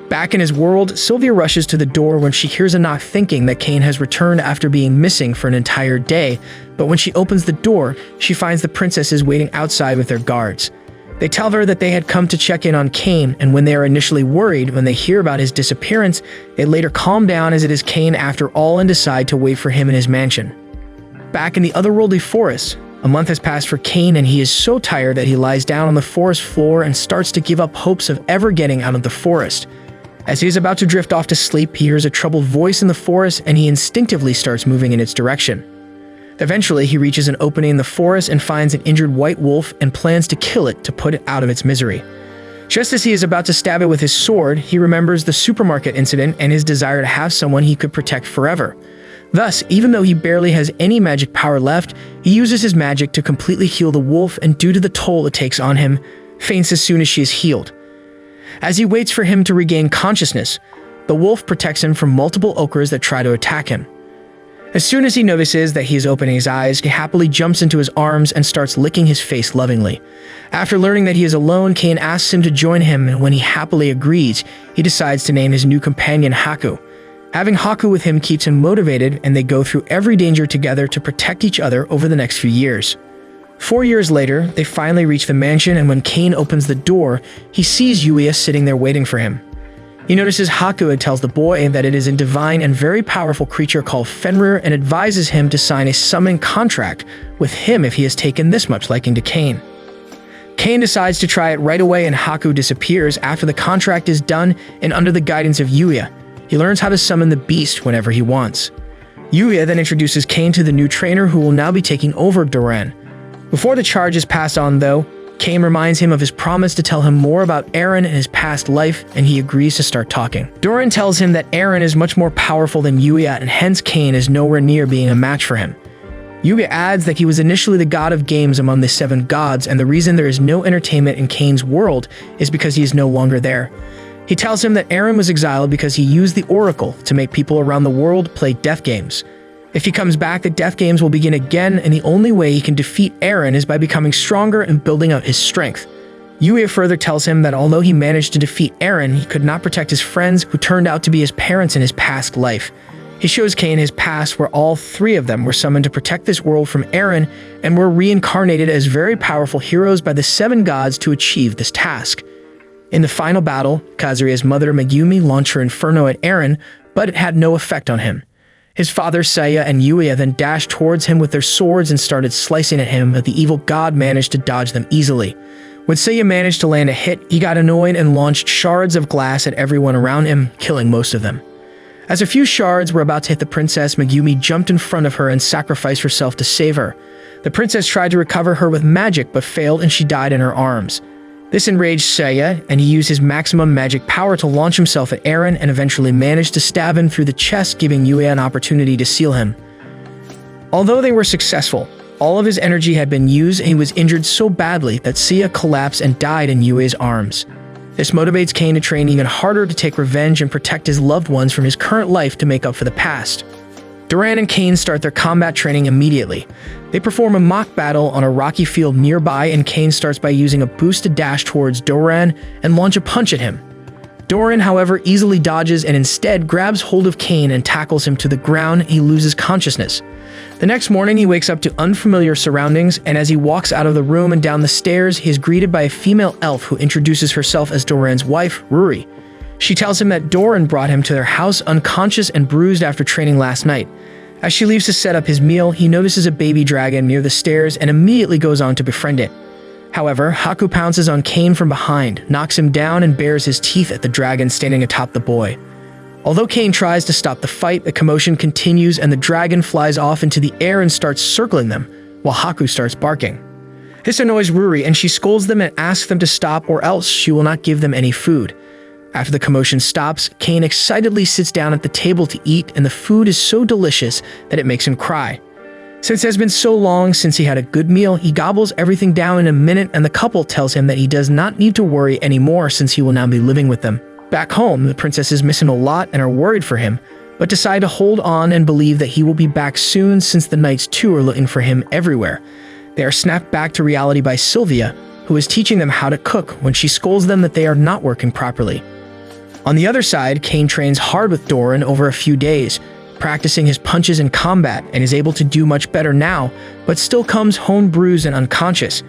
Back in his world, Sylvia rushes to the door when she hears a knock, thinking that Cain has returned after being missing for an entire day, but when she opens the door, she finds the princesses waiting outside with their guards. They tell her that they had come to check in on Cain, and when they are initially worried when they hear about his disappearance, they later calm down as it is Cain after all and decide to wait for him in his mansion. Back in the otherworldly forest, a month has passed for Cain, and he is so tired that he lies down on the forest floor and starts to give up hopes of ever getting out of the forest. As he is about to drift off to sleep, he hears a troubled voice in the forest and he instinctively starts moving in its direction. Eventually, he reaches an opening in the forest and finds an injured white wolf and plans to kill it to put it out of its misery. Just as he is about to stab it with his sword, he remembers the supermarket incident and his desire to have someone he could protect forever. Thus, even though he barely has any magic power left, he uses his magic to completely heal the wolf, and due to the toll it takes on him, faints as soon as she is healed. As he waits for him to regain consciousness, the wolf protects him from multiple ogres that try to attack him. As soon as he notices that he is opening his eyes, he happily jumps into his arms and starts licking his face lovingly. After learning that he is alone, Cain asks him to join him, and when he happily agrees, he decides to name his new companion Haku. Having Haku with him keeps him motivated, and they go through every danger together to protect each other over the next few years. 4 years later, they finally reach the mansion, and when Cain opens the door, he sees Yuya sitting there waiting for him. He notices Haku and tells the boy that it is a divine and very powerful creature called Fenrir and advises him to sign a summon contract with him if he has taken this much liking to Cain. Cain decides to try it right away, and Haku disappears after the contract is done, and under the guidance of Yuya, he learns how to summon the beast whenever he wants. Yuya then introduces Cain to the new trainer who will now be taking over Doran. Before the charge is passed on though, Cain reminds him of his promise to tell him more about Eren and his past life, and he agrees to start talking. Doran tells him that Eren is much more powerful than Yuya, and hence Cain is nowhere near being a match for him. Yuya adds that he was initially the god of games among the 7 gods, and the reason there is no entertainment in Cain's world is because he is no longer there. He tells him that Eren was exiled because he used the Oracle to make people around the world play death games. If he comes back, the death games will begin again, and the only way he can defeat Eren is by becoming stronger and building up his strength. Yuya further tells him that although he managed to defeat Eren, he could not protect his friends who turned out to be his parents in his past life. He shows Cain his past where all 3 of them were summoned to protect this world from Eren and were reincarnated as very powerful heroes by the 7 gods to achieve this task. In the final battle, Kazuya's mother Megumi launched her inferno at Eren, but it had no effect on him. His father Seiya and Yuya then dashed towards him with their swords and started slicing at him, but the evil god managed to dodge them easily. When Seiya managed to land a hit, he got annoyed and launched shards of glass at everyone around him, killing most of them. As a few shards were about to hit the princess, Megumi jumped in front of her and sacrificed herself to save her. The princess tried to recover her with magic but failed, and she died in her arms. This enraged Seiya, and he used his maximum magic power to launch himself at Eren and eventually managed to stab him through the chest, giving Yuya an opportunity to seal him. Although they were successful, all of his energy had been used, and he was injured so badly that Seiya collapsed and died in Yuya's arms. This motivates Cain to train even harder to take revenge and protect his loved ones from his current life to make up for the past. Doran and Cain start their combat training immediately. They perform a mock battle on a rocky field nearby, and Cain starts by using a boost to dash towards Doran and launch a punch at him. Doran, however, easily dodges and instead grabs hold of Cain and tackles him to the ground. He loses consciousness. The next morning, he wakes up to unfamiliar surroundings, and as he walks out of the room and down the stairs, he is greeted by a female elf who introduces herself as Doran's wife, Ruri. She tells him that Doran brought him to their house unconscious and bruised after training last night. As she leaves to set up his meal, he notices a baby dragon near the stairs and immediately goes on to befriend it. However, Haku pounces on Cain from behind, knocks him down, and bares his teeth at the dragon standing atop the boy. Although Cain tries to stop the fight, the commotion continues and the dragon flies off into the air and starts circling them, while Haku starts barking. This annoys Ruri, and she scolds them and asks them to stop or else she will not give them any food. After the commotion stops, Cain excitedly sits down at the table to eat, and the food is so delicious that it makes him cry. Since it has been so long since he had a good meal, he gobbles everything down in a minute, and the couple tells him that he does not need to worry anymore since he will now be living with them. Back home, the princesses miss him a lot and are worried for him, but decide to hold on and believe that he will be back soon since the knights too are looking for him everywhere. They are snapped back to reality by Sylvia, who is teaching them how to cook when she scolds them that they are not working properly. On the other side, Cain trains hard with Doran over a few days, practicing his punches in combat, and is able to do much better now, but still comes home bruised and unconscious.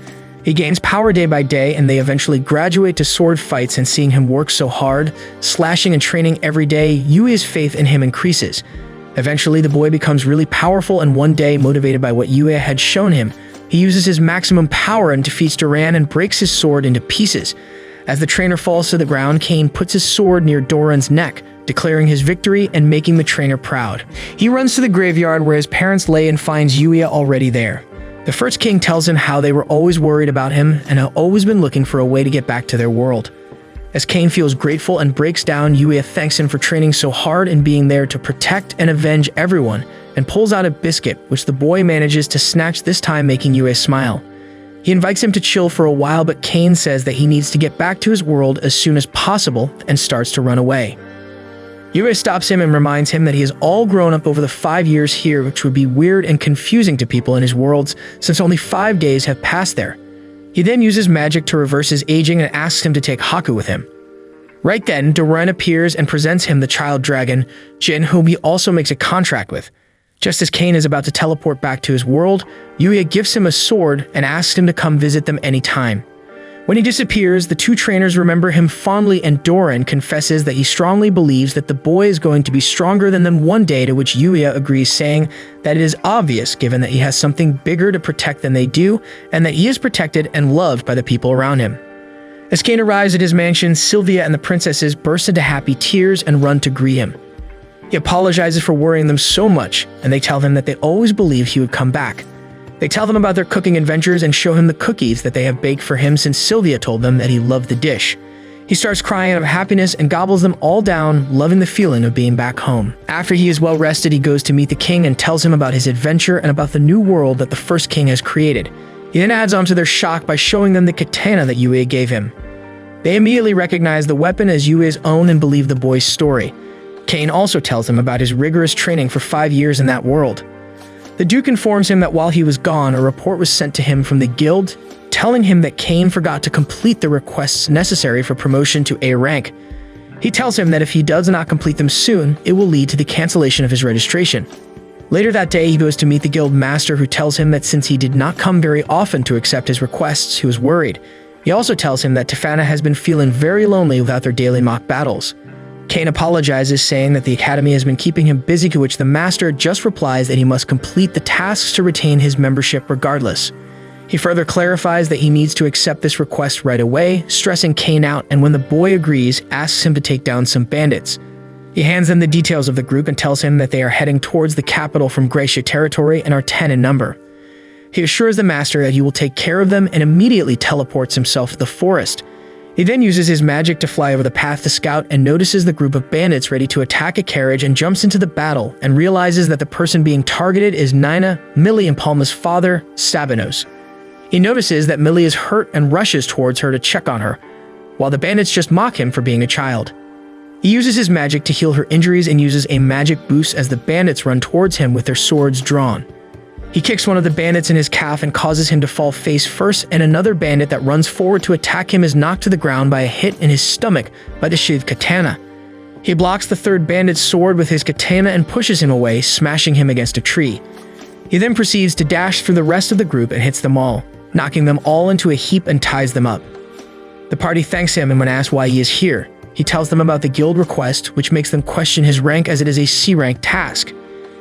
He gains power day by day, and they eventually graduate to sword fights, and seeing him work so hard, slashing and training every day, Yui's faith in him increases. Eventually, the boy becomes really powerful, and one day, motivated by what Yuya had shown him, he uses his maximum power and defeats Doran and breaks his sword into pieces. As the trainer falls to the ground, Cain puts his sword near Doran's neck, declaring his victory and making the trainer proud. He runs to the graveyard where his parents lay and finds Yuya already there. The first king tells him how they were always worried about him and have always been looking for a way to get back to their world. As Cain feels grateful and breaks down, Yuya thanks him for training so hard and being there to protect and avenge everyone, and pulls out a biscuit, which the boy manages to snatch, this time making Yuya smile. He invites him to chill for a while, but Kane says that he needs to get back to his world as soon as possible and starts to run away. Yuya stops him and reminds him that he has all grown up over the 5 years here, which would be weird and confusing to people in his worlds since only 5 days have passed there. He then uses magic to reverse his aging and asks him to take Haku with him. Right then, Doran appears and presents him the child dragon, Jin, whom he also makes a contract with. Just as Kane is about to teleport back to his world, Yuya gives him a sword and asks him to come visit them anytime. When he disappears, the two trainers remember him fondly and Doran confesses that he strongly believes that the boy is going to be stronger than them one day, to which Yuya agrees, saying that it is obvious given that he has something bigger to protect than they do and that he is protected and loved by the people around him. As Kane arrives at his mansion, Sylvia and the princesses burst into happy tears and run to greet him. He apologizes for worrying them so much, and they tell him that they always believed he would come back. They tell them about their cooking adventures and show him the cookies that they have baked for him since Sylvia told them that he loved the dish. He starts crying out of happiness and gobbles them all down, loving the feeling of being back home. After he is well rested, he goes to meet the king and tells him about his adventure and about the new world that the first king has created. He then adds on to their shock by showing them the katana that Yuya gave him. They immediately recognize the weapon as Yuya's own and believe the boy's story. Kane also tells them about his rigorous training for 5 years in that world. The Duke informs him that while he was gone, a report was sent to him from the guild, telling him that Kane forgot to complete the requests necessary for promotion to A rank. He tells him that if he does not complete them soon, it will lead to the cancellation of his registration. Later that day, he goes to meet the guild master, who tells him that since he did not come very often to accept his requests, he was worried. He also tells him that Tefana has been feeling very lonely without their daily mock battles. Kane apologizes, saying that the academy has been keeping him busy, to which the master just replies that he must complete the tasks to retain his membership regardless. He further clarifies that he needs to accept this request right away, stressing Kane out, and when the boy agrees, asks him to take down some bandits. He hands them the details of the group and tells him that they are heading towards the capital from Gracia territory and are 10 in number. He assures the master that he will take care of them and immediately teleports himself to the forest. He then uses his magic to fly over the path to scout and notices the group of bandits ready to attack a carriage and jumps into the battle and realizes that the person being targeted is Nina, Millie and Palma's father, Sabinos. He notices that Millie is hurt and rushes towards her to check on her, while the bandits just mock him for being a child. He uses his magic to heal her injuries and uses a magic boost as the bandits run towards him with their swords drawn. He kicks one of the bandits in his calf and causes him to fall face first, and another bandit that runs forward to attack him is knocked to the ground by a hit in his stomach by the sheathed katana. He blocks the third bandit's sword with his katana and pushes him away, smashing him against a tree. He then proceeds to dash through the rest of the group and hits them all, knocking them all into a heap and ties them up. The party thanks him, and when asked why he is here, he tells them about the guild request, which makes them question his rank as it is a C-rank task.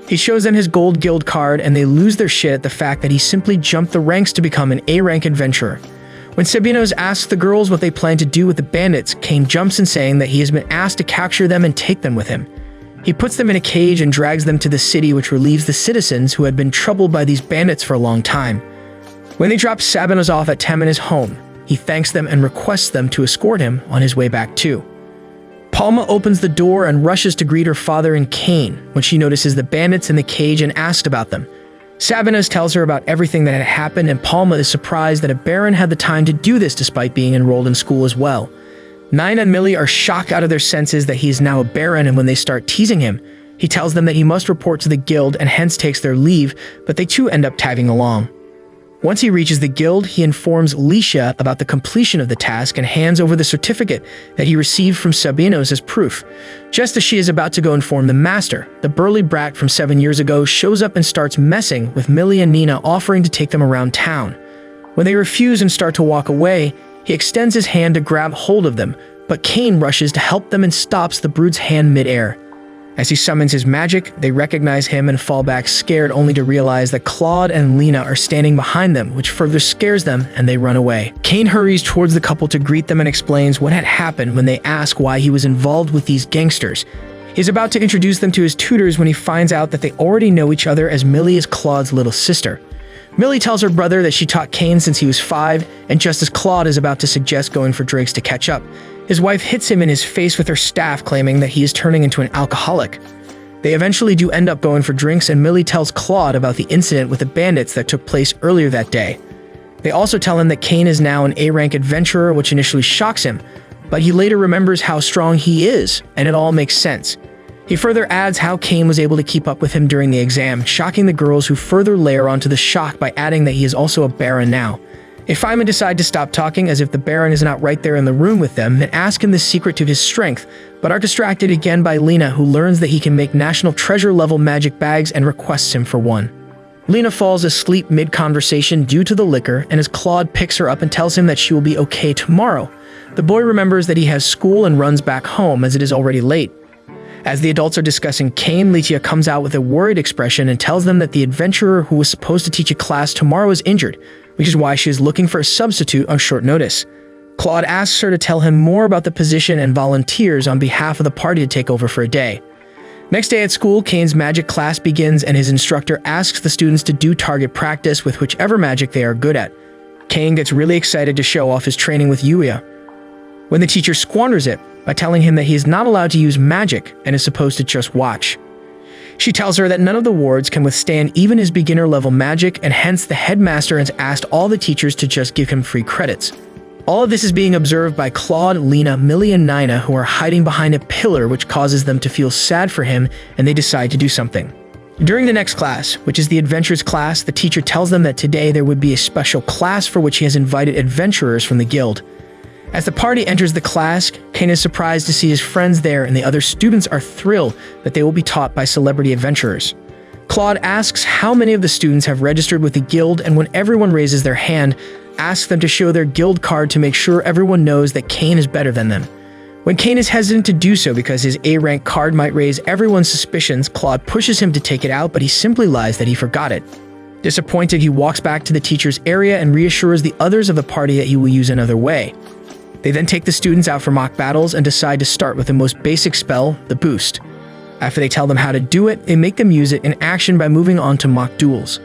He shows them his gold guild card, and they lose their shit at the fact that he simply jumped the ranks to become an A-rank adventurer. When Sabinos asks the girls what they plan to do with the bandits, Kane jumps in, saying that he has been asked to capture them and take them with him. He puts them in a cage and drags them to the city, which relieves the citizens who had been troubled by these bandits for a long time. When they drop Sabinos off at Tamina's home, he thanks them and requests them to escort him on his way back too. Palma opens the door and rushes to greet her father and Kane when she notices the bandits in the cage and asks about them. Sabinos tells her about everything that had happened, and Palma is surprised that a baron had the time to do this despite being enrolled in school as well. Nina and Millie are shocked out of their senses that he is now a baron, and when they start teasing him, he tells them that he must report to the guild and hence takes their leave, but they too end up tagging along. Once he reaches the guild, he informs Licia about the completion of the task and hands over the certificate that he received from Sabinos as proof. Just as she is about to go inform the master, the burly brat from 7 years ago shows up and starts messing with Millie and Nina, offering to take them around town. When they refuse and start to walk away, he extends his hand to grab hold of them, but Kane rushes to help them and stops the brute's hand mid-air. As he summons his magic, they recognize him and fall back scared, only to realize that Claude and Lena are standing behind them, which further scares them, and they run away. Kane hurries towards the couple to greet them and explains what had happened when they ask why he was involved with these gangsters. He's about to introduce them to his tutors when he finds out that they already know each other, as Millie is Claude's little sister. Millie tells her brother that she taught Kane since he was 5, and just as Claude is about to suggest going for drinks to catch up, his wife hits him in his face with her staff, claiming that he is turning into an alcoholic. They eventually do end up going for drinks, and Millie tells Claude about the incident with the bandits that took place earlier that day. They also tell him that Kane is now an A-rank adventurer, which initially shocks him, but he later remembers how strong he is, and it all makes sense. He further adds how Kane was able to keep up with him during the exam, shocking the girls, who further layer onto the shock by adding that he is also a Baron now. They finally decide to stop talking, as if the Baron is not right there in the room with them, and ask him the secret to his strength, but are distracted again by Lena, who learns that he can make national treasure-level magic bags and requests him for one. Lena falls asleep mid-conversation due to the liquor, and as Claude picks her up and tells him that she will be okay tomorrow, the boy remembers that he has school and runs back home, as it is already late. As the adults are discussing Kane, Litia comes out with a worried expression and tells them that the adventurer who was supposed to teach a class tomorrow is injured, which is why she is looking for a substitute on short notice. Claude asks her to tell him more about the position and volunteers on behalf of the party to take over for a day. Next day at school, Kane's magic class begins, and his instructor asks the students to do target practice with whichever magic they are good at. Kane gets really excited to show off his training with Yuya, when the teacher squanders it by telling him that he is not allowed to use magic and is supposed to just watch. She tells her that none of the wards can withstand even his beginner-level magic, and hence the headmaster has asked all the teachers to just give him free credits. All of this is being observed by Claude, Lena, Millie, and Nina, who are hiding behind a pillar, which causes them to feel sad for him, and they decide to do something. During the next class, which is the Adventures class, the teacher tells them that today there would be a special class for which he has invited adventurers from the guild. As the party enters the class, Kane is surprised to see his friends there, and the other students are thrilled that they will be taught by celebrity adventurers. Claude asks how many of the students have registered with the guild, and when everyone raises their hand, asks them to show their guild card to make sure everyone knows that Kane is better than them. When Kane is hesitant to do so because his A-rank card might raise everyone's suspicions, Claude pushes him to take it out, but he simply lies that he forgot it. Disappointed, he walks back to the teacher's area and reassures the others of the party that he will use another way. They then take the students out for mock battles and decide to start with the most basic spell, the boost. After they tell them how to do it, they make them use it in action by moving on to mock duels.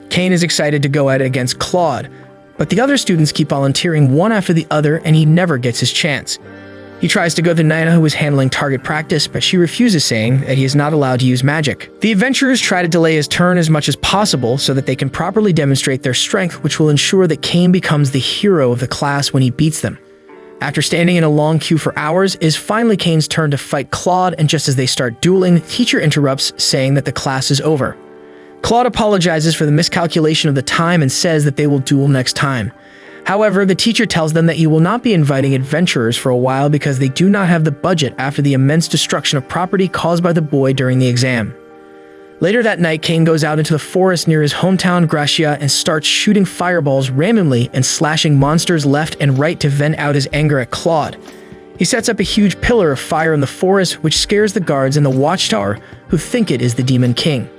Kane is excited to go at it against Claude, but the other students keep volunteering one after the other, and he never gets his chance. He tries to go to Nina, who is handling target practice, but she refuses, saying that he is not allowed to use magic. The adventurers try to delay his turn as much as possible so that they can properly demonstrate their strength, which will ensure that Kane becomes the hero of the class when he beats them. After standing in a long queue for hours, it is finally Kane's turn to fight Claude, and just as they start dueling, the teacher interrupts, saying that the class is over. Claude apologizes for the miscalculation of the time and says that they will duel next time. However, the teacher tells them that he will not be inviting adventurers for a while because they do not have the budget after the immense destruction of property caused by the boy during the exam. Later that night, Kane goes out into the forest near his hometown Gracia and starts shooting fireballs randomly and slashing monsters left and right to vent out his anger at Claude. He sets up a huge pillar of fire in the forest, which scares the guards in the watchtower, who think it is the Demon King.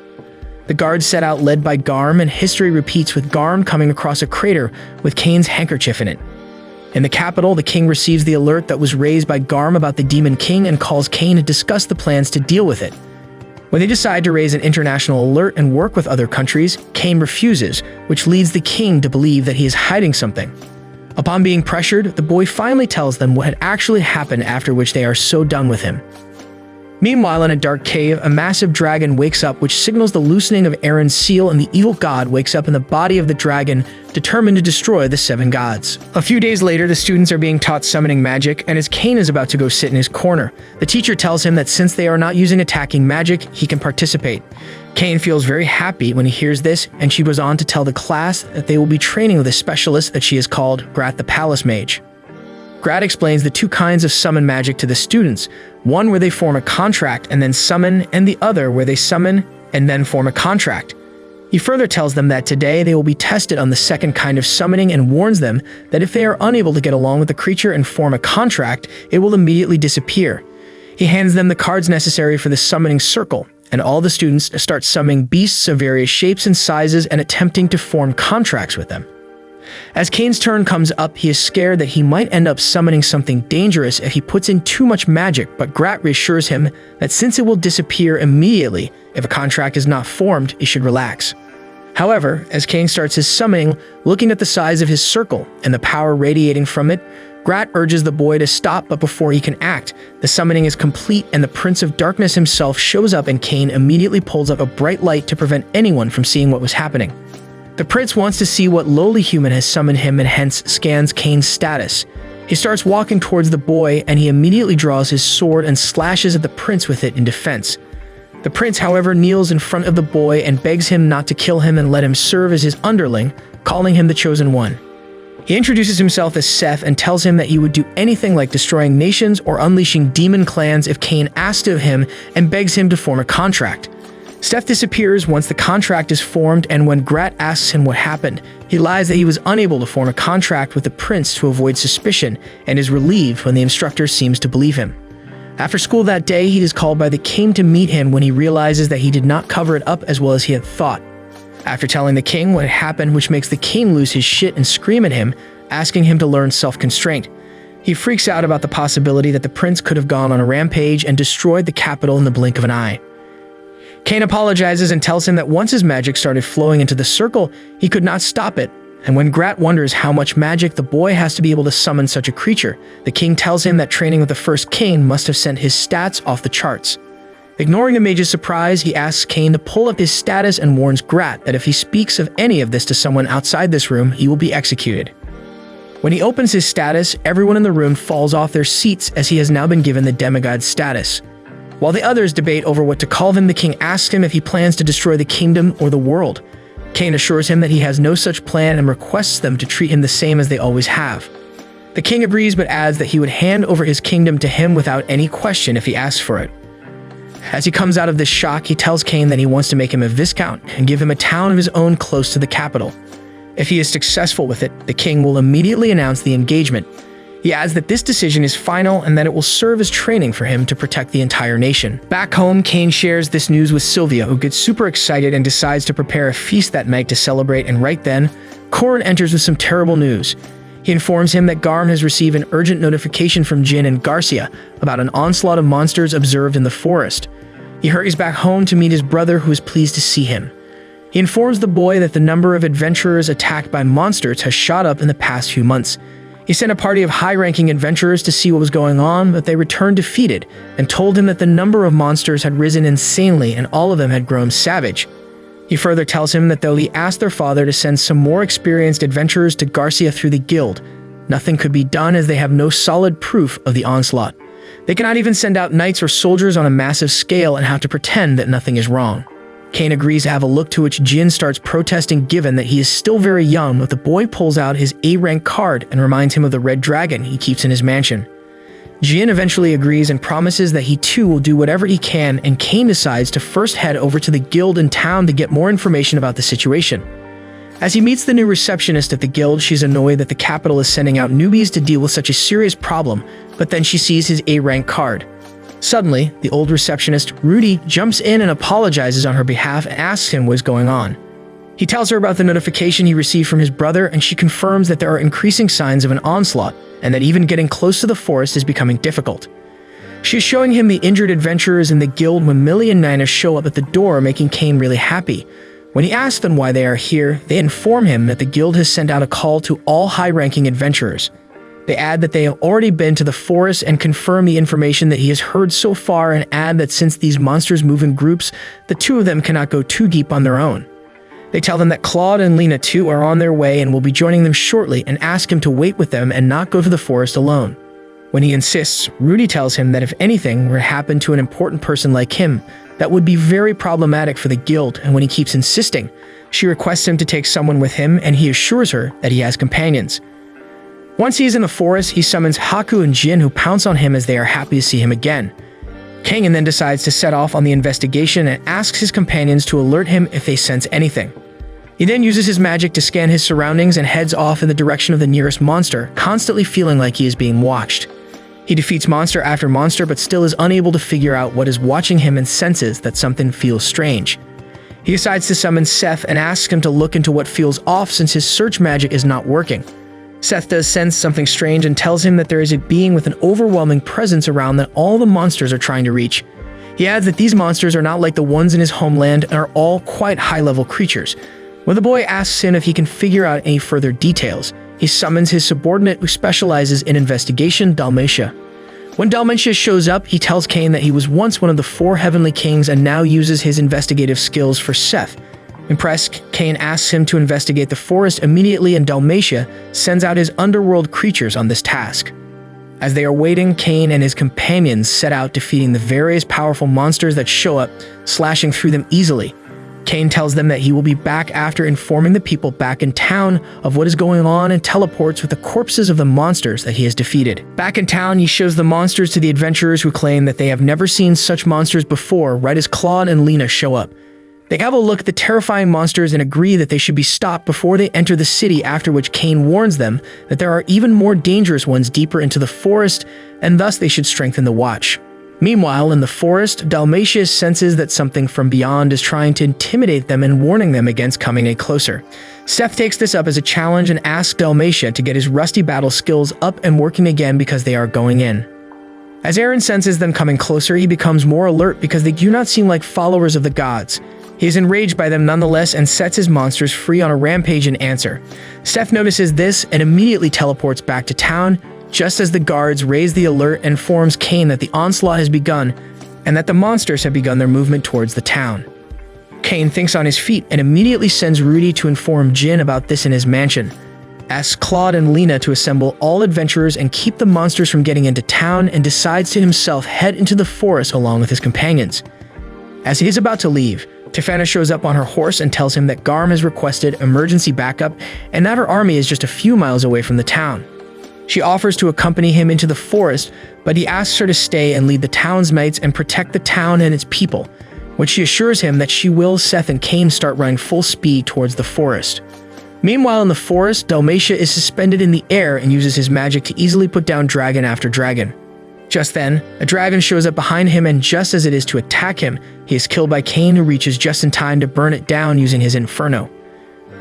The guards set out led by Garm, and history repeats with Garm coming across a crater with Kane's handkerchief in it. In the capital, the king receives the alert that was raised by Garm about the Demon King and calls Kane to discuss the plans to deal with it. When they decide to raise an international alert and work with other countries, Kane refuses, which leads the king to believe that he is hiding something. Upon being pressured, the boy finally tells them what had actually happened, after which they are so done with him. Meanwhile, in a dark cave, a massive dragon wakes up, which signals the loosening of Aaron's seal, and the evil god wakes up in the body of the dragon, determined to destroy the 7 gods. A few days later, the students are being taught summoning magic, and as Kane is about to go sit in his corner, the teacher tells him that since they are not using attacking magic, he can participate. Kane feels very happy when he hears this, and she goes on to tell the class that they will be training with a specialist that she has called Grat the Palace Mage. Grat explains the 2 kinds of summon magic to the students, one where they form a contract and then summon, and the other where they summon and then form a contract. He further tells them that today they will be tested on the second kind of summoning and warns them that if they are unable to get along with the creature and form a contract, it will immediately disappear. He hands them the cards necessary for the summoning circle, and all the students start summoning beasts of various shapes and sizes and attempting to form contracts with them. As Kane's turn comes up, he is scared that he might end up summoning something dangerous if he puts in too much magic, but Grat reassures him that since it will disappear immediately if a contract is not formed, he should relax. However, as Kane starts his summoning, looking at the size of his circle and the power radiating from it, Grat urges the boy to stop, but before he can act, the summoning is complete and the Prince of Darkness himself shows up, and Kane immediately pulls up a bright light to prevent anyone from seeing what was happening. The prince wants to see what lowly human has summoned him and hence scans Kane's status. He starts walking towards the boy and he immediately draws his sword and slashes at the prince with it in defense. The prince, however, kneels in front of the boy and begs him not to kill him and let him serve as his underling, calling him the chosen one. He introduces himself as Seth and tells him that he would do anything like destroying nations or unleashing demon clans if Kane asked of him and begs him to form a contract. Seth disappears once the contract is formed, and when Grat asks him what happened, he lies that he was unable to form a contract with the prince to avoid suspicion and is relieved when the instructor seems to believe him. After school that day, he is called by the king to meet him when he realizes that he did not cover it up as well as he had thought. After telling the king what had happened, which makes the king lose his shit and scream at him, asking him to learn self-constraint. He freaks out about the possibility that the prince could have gone on a rampage and destroyed the capital in the blink of an eye. Kane apologizes and tells him that once his magic started flowing into the circle, he could not stop it, and when Grat wonders how much magic the boy has to be able to summon such a creature, the king tells him that training with the first Kane must have sent his stats off the charts. Ignoring the mage's surprise, he asks Kane to pull up his status and warns Grat that if he speaks of any of this to someone outside this room, he will be executed. When he opens his status, everyone in the room falls off their seats as he has now been given the demigod status. While the others debate over what to call him, the king asks him if he plans to destroy the kingdom or the world. Kane assures him that he has no such plan and requests them to treat him the same as they always have. The king agrees but adds that he would hand over his kingdom to him without any question if he asks for it. As he comes out of this shock, he tells Kane that he wants to make him a viscount and give him a town of his own close to the capital. If he is successful with it, the king will immediately announce the engagement. He adds that this decision is final and that it will serve as training for him to protect the entire nation. Back home, Kane shares this news with Sylvia, who gets super excited and decides to prepare a feast that night to celebrate, and right then, Corin enters with some terrible news. He informs him that Garm has received an urgent notification from Jin and Garcia about an onslaught of monsters observed in the forest. He hurries back home to meet his brother, who is pleased to see him. He informs the boy that the number of adventurers attacked by monsters has shot up in the past few months. He sent a party of high-ranking adventurers to see what was going on, but they returned defeated and told him that the number of monsters had risen insanely and all of them had grown savage. He further tells him that though he asked their father to send some more experienced adventurers to Garcia through the guild, nothing could be done as they have no solid proof of the onslaught. They cannot even send out knights or soldiers on a massive scale and have to pretend that nothing is wrong. Kane agrees to have a look, to which Jin starts protesting given that he is still very young, but the boy pulls out his A-rank card and reminds him of the red dragon he keeps in his mansion. Jin eventually agrees and promises that he too will do whatever he can, and Kane decides to first head over to the guild in town to get more information about the situation. As he meets the new receptionist at the guild, she's annoyed that the capital is sending out newbies to deal with such a serious problem, but then she sees his A-rank card. Suddenly, the old receptionist, Rudy, jumps in and apologizes on her behalf and asks him what is going on. He tells her about the notification he received from his brother, and she confirms that there are increasing signs of an onslaught and that even getting close to the forest is becoming difficult. She is showing him the injured adventurers in the guild when Millie and Nina show up at the door, making Kane really happy. When he asks them why they are here, they inform him that the guild has sent out a call to all high-ranking adventurers. They add that they have already been to the forest and confirm the information that he has heard so far, and add that since these monsters move in groups, the two of them cannot go too deep on their own. They tell them that Claude and Lena too are on their way and will be joining them shortly, and ask him to wait with them and not go to the forest alone. When he insists, Rudy tells him that if anything were to happen to an important person like him, that would be very problematic for the guild, and when he keeps insisting, she requests him to take someone with him, and he assures her that he has companions. Once he is in the forest, he summons Haku and Jin, who pounce on him as they are happy to see him again. Kangen then decides to set off on the investigation and asks his companions to alert him if they sense anything. He then uses his magic to scan his surroundings and heads off in the direction of the nearest monster, constantly feeling like he is being watched. He defeats monster after monster but still is unable to figure out what is watching him and senses that something feels strange. He decides to summon Seth and asks him to look into what feels off since his search magic is not working. Seth does sense something strange and tells him that there is a being with an overwhelming presence around that all the monsters are trying to reach. He adds that these monsters are not like the ones in his homeland and are all quite high-level creatures. When the boy asks him if he can figure out any further details, he summons his subordinate who specializes in investigation, Dalmatia. When Dalmatia shows up, he tells Kane that he was once one of the 4 heavenly kings and now uses his investigative skills for Seth. Impressed, Cain asks him to investigate the forest immediately, and Dalmatia sends out his underworld creatures on this task. As they are waiting, Cain and his companions set out defeating the various powerful monsters that show up, slashing through them easily. Cain tells them that he will be back after informing the people back in town of what is going on, and teleports with the corpses of the monsters that he has defeated. Back in town, he shows the monsters to the adventurers, who claim that they have never seen such monsters before, right as Claude and Lena show up. They have a look at the terrifying monsters and agree that they should be stopped before they enter the city, after which Cain warns them that there are even more dangerous ones deeper into the forest, and thus they should strengthen the watch. Meanwhile, in the forest, Dalmatia senses that something from beyond is trying to intimidate them and warning them against coming any closer. Seth takes this up as a challenge and asks Dalmatia to get his rusty battle skills up and working again because they are going in. As Eren senses them coming closer, he becomes more alert because they do not seem like followers of the gods. He is enraged by them nonetheless and sets his monsters free on a rampage in answer. Seth notices this and immediately teleports back to town, just as the guards raise the alert and informs Cain that the onslaught has begun and that the monsters have begun their movement towards the town. Cain thinks on his feet and immediately sends Rudy to inform Jin about this in his mansion, asks Claude and Lena to assemble all adventurers and keep the monsters from getting into town, and decides to himself head into the forest along with his companions. As he is about to leave, Tefana shows up on her horse and tells him that Garm has requested emergency backup and that her army is just a few miles away from the town. She offers to accompany him into the forest, but he asks her to stay and lead the town's mates and protect the town and its people, when she assures him that she will. Seth and Cain start running full speed towards the forest. Meanwhile, in the forest, Dalmatia is suspended in the air and uses his magic to easily put down dragon after dragon. Just then, a dragon shows up behind him, and just as it is to attack him, he is killed by Cain, who reaches just in time to burn it down using his inferno.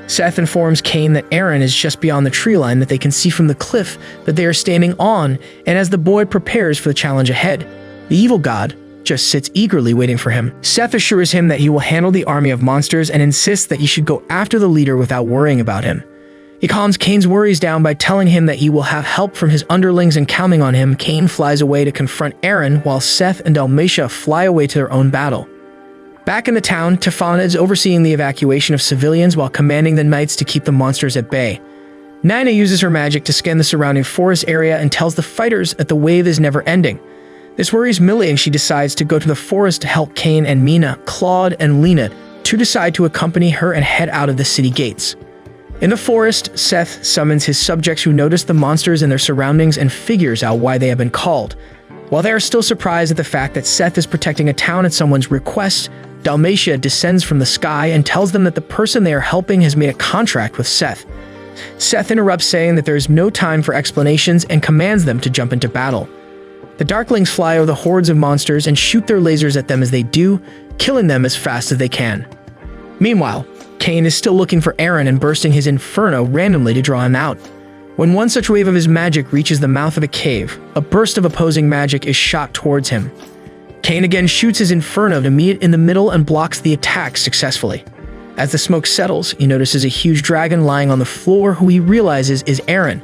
Seth informs Cain that Eren is just beyond the tree line that they can see from the cliff that they are standing on, and as the boy prepares for the challenge ahead, the evil god just sits eagerly waiting for him. Seth assures him that he will handle the army of monsters and insists that he should go after the leader without worrying about him. He calms Cain's worries down by telling him that he will have help from his underlings, and counting on him, Cain flies away to confront Eren while Seth and Dalmatia fly away to their own battle. Back in the town, Tefana is overseeing the evacuation of civilians while commanding the knights to keep the monsters at bay. Nina uses her magic to scan the surrounding forest area and tells the fighters that the wave is never ending. This worries Millie, and she decides to go to the forest to help Cain and Mina, Claude, and Lena to decide to accompany her and head out of the city gates. In the forest, Seth summons his subjects, who notice the monsters and their surroundings and figures out why they have been called. While they are still surprised at the fact that Seth is protecting a town at someone's request, Dalmatia descends from the sky and tells them that the person they are helping has made a contract with Seth. Seth interrupts, saying that there is no time for explanations, and commands them to jump into battle. The Darklings fly over the hordes of monsters and shoot their lasers at them as they do, killing them as fast as they can. Meanwhile, Cain is still looking for Eren and bursting his inferno randomly to draw him out. When one such wave of his magic reaches the mouth of a cave, a burst of opposing magic is shot towards him. Cain again shoots his inferno to meet it in the middle and blocks the attack successfully. As the smoke settles, he notices a huge dragon lying on the floor, who he realizes is Eren.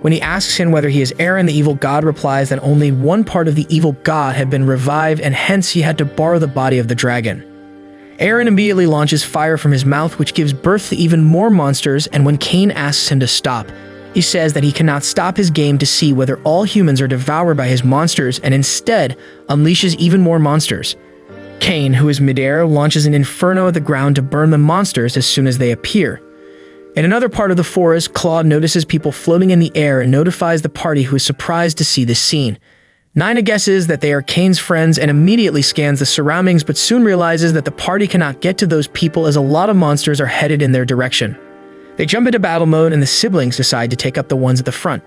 When he asks him whether he is Eren, the evil god replies that only one part of the evil god had been revived, and hence he had to borrow the body of the dragon. Eren immediately launches fire from his mouth, which gives birth to even more monsters, and when Cain asks him to stop, he says that he cannot stop his game to see whether all humans are devoured by his monsters, and instead unleashes even more monsters. Cain, who is midair, launches an inferno at the ground to burn the monsters as soon as they appear. In another part of the forest, Claude notices people floating in the air and notifies the party, who is surprised to see this scene. Nina guesses that they are Cain's friends and immediately scans the surroundings, but soon realizes that the party cannot get to those people as a lot of monsters are headed in their direction. They jump into battle mode, and the siblings decide to take up the ones at the front.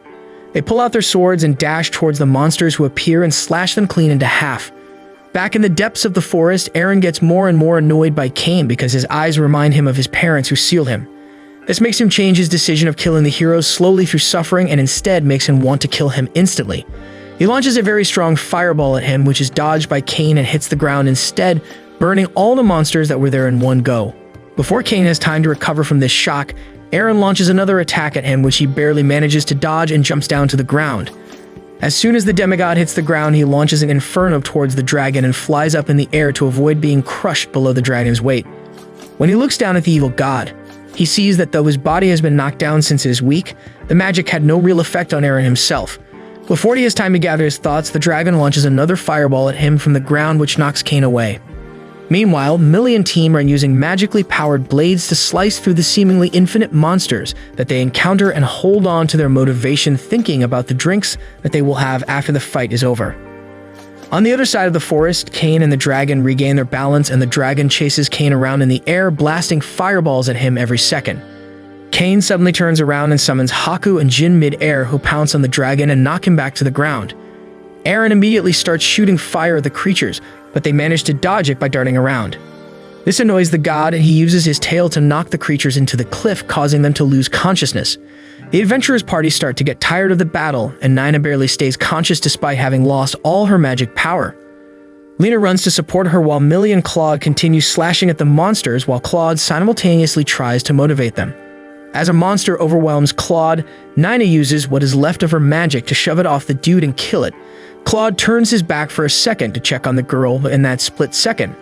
They pull out their swords and dash towards the monsters, who appear and slash them clean into half. Back in the depths of the forest, Eren gets more and more annoyed by Cain because his eyes remind him of his parents who sealed him. This makes him change his decision of killing the heroes slowly through suffering, and instead makes him want to kill him instantly. He launches a very strong fireball at him, which is dodged by Cain and hits the ground instead, burning all the monsters that were there in one go. Before Cain has time to recover from this shock, Eren launches another attack at him, which he barely manages to dodge, and jumps down to the ground. As soon as the demigod hits the ground, he launches an inferno towards the dragon and flies up in the air to avoid being crushed below the dragon's weight. When he looks down at the evil god, he sees that though his body has been knocked down since his week, the magic had no real effect on Eren himself. Before he has time to gather his thoughts, the dragon launches another fireball at him from the ground, which knocks Cain away. Meanwhile, Millie and team are using magically powered blades to slice through the seemingly infinite monsters that they encounter and hold on to their motivation, thinking about the drinks that they will have after the fight is over. On the other side of the forest, Cain and the dragon regain their balance, and the dragon chases Cain around in the air, blasting fireballs at him every second. Cain suddenly turns around and summons Haku and Jin mid-air, who pounce on the dragon and knock him back to the ground. Eren immediately starts shooting fire at the creatures, but they manage to dodge it by darting around. This annoys the god, and he uses his tail to knock the creatures into the cliff, causing them to lose consciousness. The adventurers' party start to get tired of the battle, and Nina barely stays conscious despite having lost all her magic power. Lena runs to support her while Millie and Claude continue slashing at the monsters, while Claude simultaneously tries to motivate them. As a monster overwhelms Claude, Nina uses what is left of her magic to shove it off the dude and kill it. Claude turns his back for a second to check on the girl, but in that split second,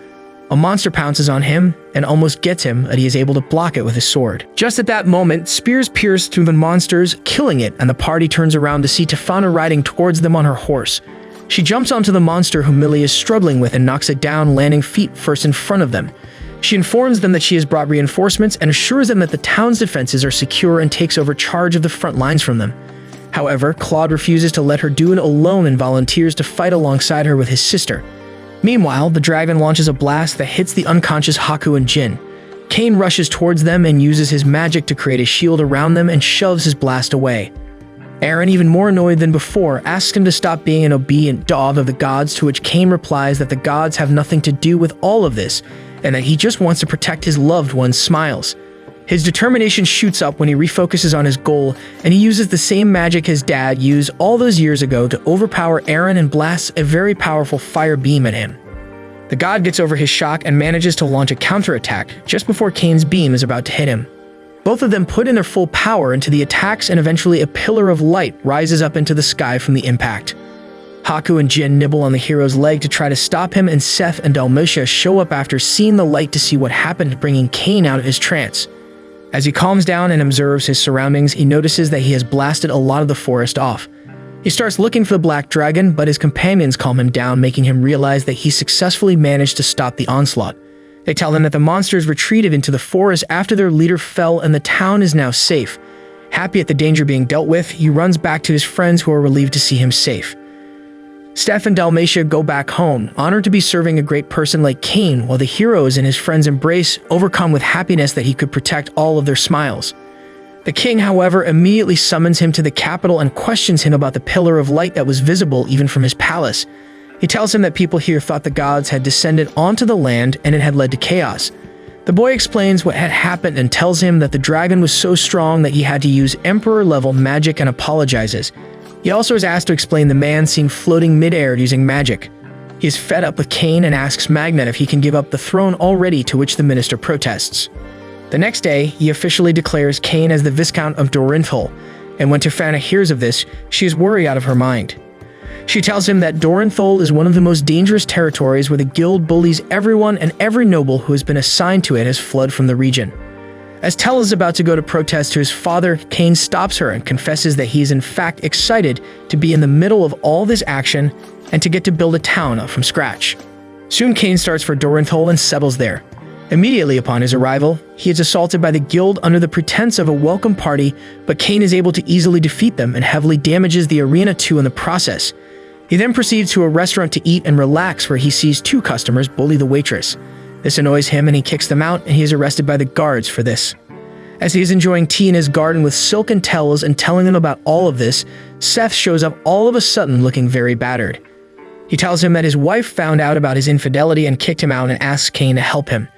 a monster pounces on him and almost gets him, but he is able to block it with his sword. Just at that moment, spears pierce through the monsters, killing it, and the party turns around to see Tefana riding towards them on her horse. She jumps onto the monster whom Millie is struggling with and knocks it down, landing feet first in front of them. She informs them that she has brought reinforcements and assures them that the town's defenses are secure and takes over charge of the front lines from them. However, Claude refuses to let her do it alone and volunteers to fight alongside her with his sister. Meanwhile, the dragon launches a blast that hits the unconscious Haku and Jin. Cain rushes towards them and uses his magic to create a shield around them and shoves his blast away. Eren, even more annoyed than before, asks him to stop being an obedient dog of the gods, to which Cain replies that the gods have nothing to do with all of this, and that he just wants to protect his loved one's smiles. His determination shoots up when he refocuses on his goal, and he uses the same magic his dad used all those years ago to overpower Eren and blasts a very powerful fire beam at him. The god gets over his shock and manages to launch a counterattack just before Cain's beam is about to hit him. Both of them put in their full power into the attacks, and eventually a pillar of light rises up into the sky from the impact. Haku and Jin nibble on the hero's leg to try to stop him, and Seth and Dalmatia show up after seeing the light to see what happened, bringing Cain out of his trance. As he calms down and observes his surroundings, he notices that he has blasted a lot of the forest off. He starts looking for the black dragon, but his companions calm him down, making him realize that he successfully managed to stop the onslaught. They tell him that the monsters retreated into the forest after their leader fell and the town is now safe. Happy at the danger being dealt with, he runs back to his friends, who are relieved to see him safe. Steph and Dalmatia go back home, honored to be serving a great person like Cain, while the heroes and his friends embrace, overcome with happiness that he could protect all of their smiles. The king, however, immediately summons him to the capital and questions him about the pillar of light that was visible even from his palace. He tells him that people here thought the gods had descended onto the land and it had led to chaos. The boy explains what had happened and tells him that the dragon was so strong that he had to use emperor-level magic, and apologizes. He also is asked to explain the man seen floating mid-air using magic. He is fed up with Cain and asks Magnet if he can give up the throne already, to which the minister protests. The next day, he officially declares Cain as the Viscount of Dorinthal, and when Tefana hears of this, she is worried out of her mind. She tells him that Dorinthal is one of the most dangerous territories, where the guild bullies everyone, and every noble who has been assigned to it has fled from the region. As Tell is about to go to protest to his father, Cain stops her and confesses that he is in fact excited to be in the middle of all this action and to get to build a town up from scratch. Soon Cain starts for Dorinthal and settles there. Immediately upon his arrival, he is assaulted by the guild under the pretense of a welcome party, but Cain is able to easily defeat them and heavily damages the arena too in the process. He then proceeds to a restaurant to eat and relax, where he sees two customers bully the waitress. This annoys him and he kicks them out, and he is arrested by the guards for this. As he is enjoying tea in his garden with Silk and Tells and telling them about all of this, Seth shows up all of a sudden looking very battered. He tells him that his wife found out about his infidelity and kicked him out, and asks Cain to help him.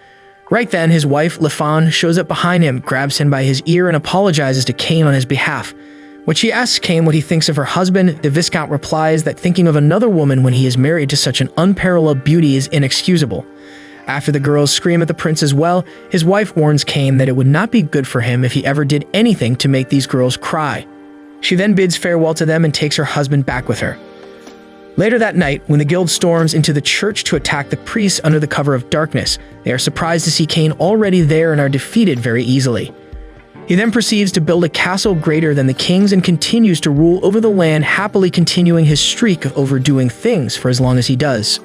Right then, his wife, Lefan, shows up behind him, grabs him by his ear, and apologizes to Cain on his behalf. When she asks Cain what he thinks of her husband, the Viscount replies that thinking of another woman when he is married to such an unparalleled beauty is inexcusable. After the girls scream at the prince as well, his wife warns Cain that it would not be good for him if he ever did anything to make these girls cry. She then bids farewell to them and takes her husband back with her. Later that night, when the guild storms into the church to attack the priests under the cover of darkness, they are surprised to see Cain already there and are defeated very easily. He then proceeds to build a castle greater than the king's and continues to rule over the land, happily continuing his streak of overdoing things for as long as he does.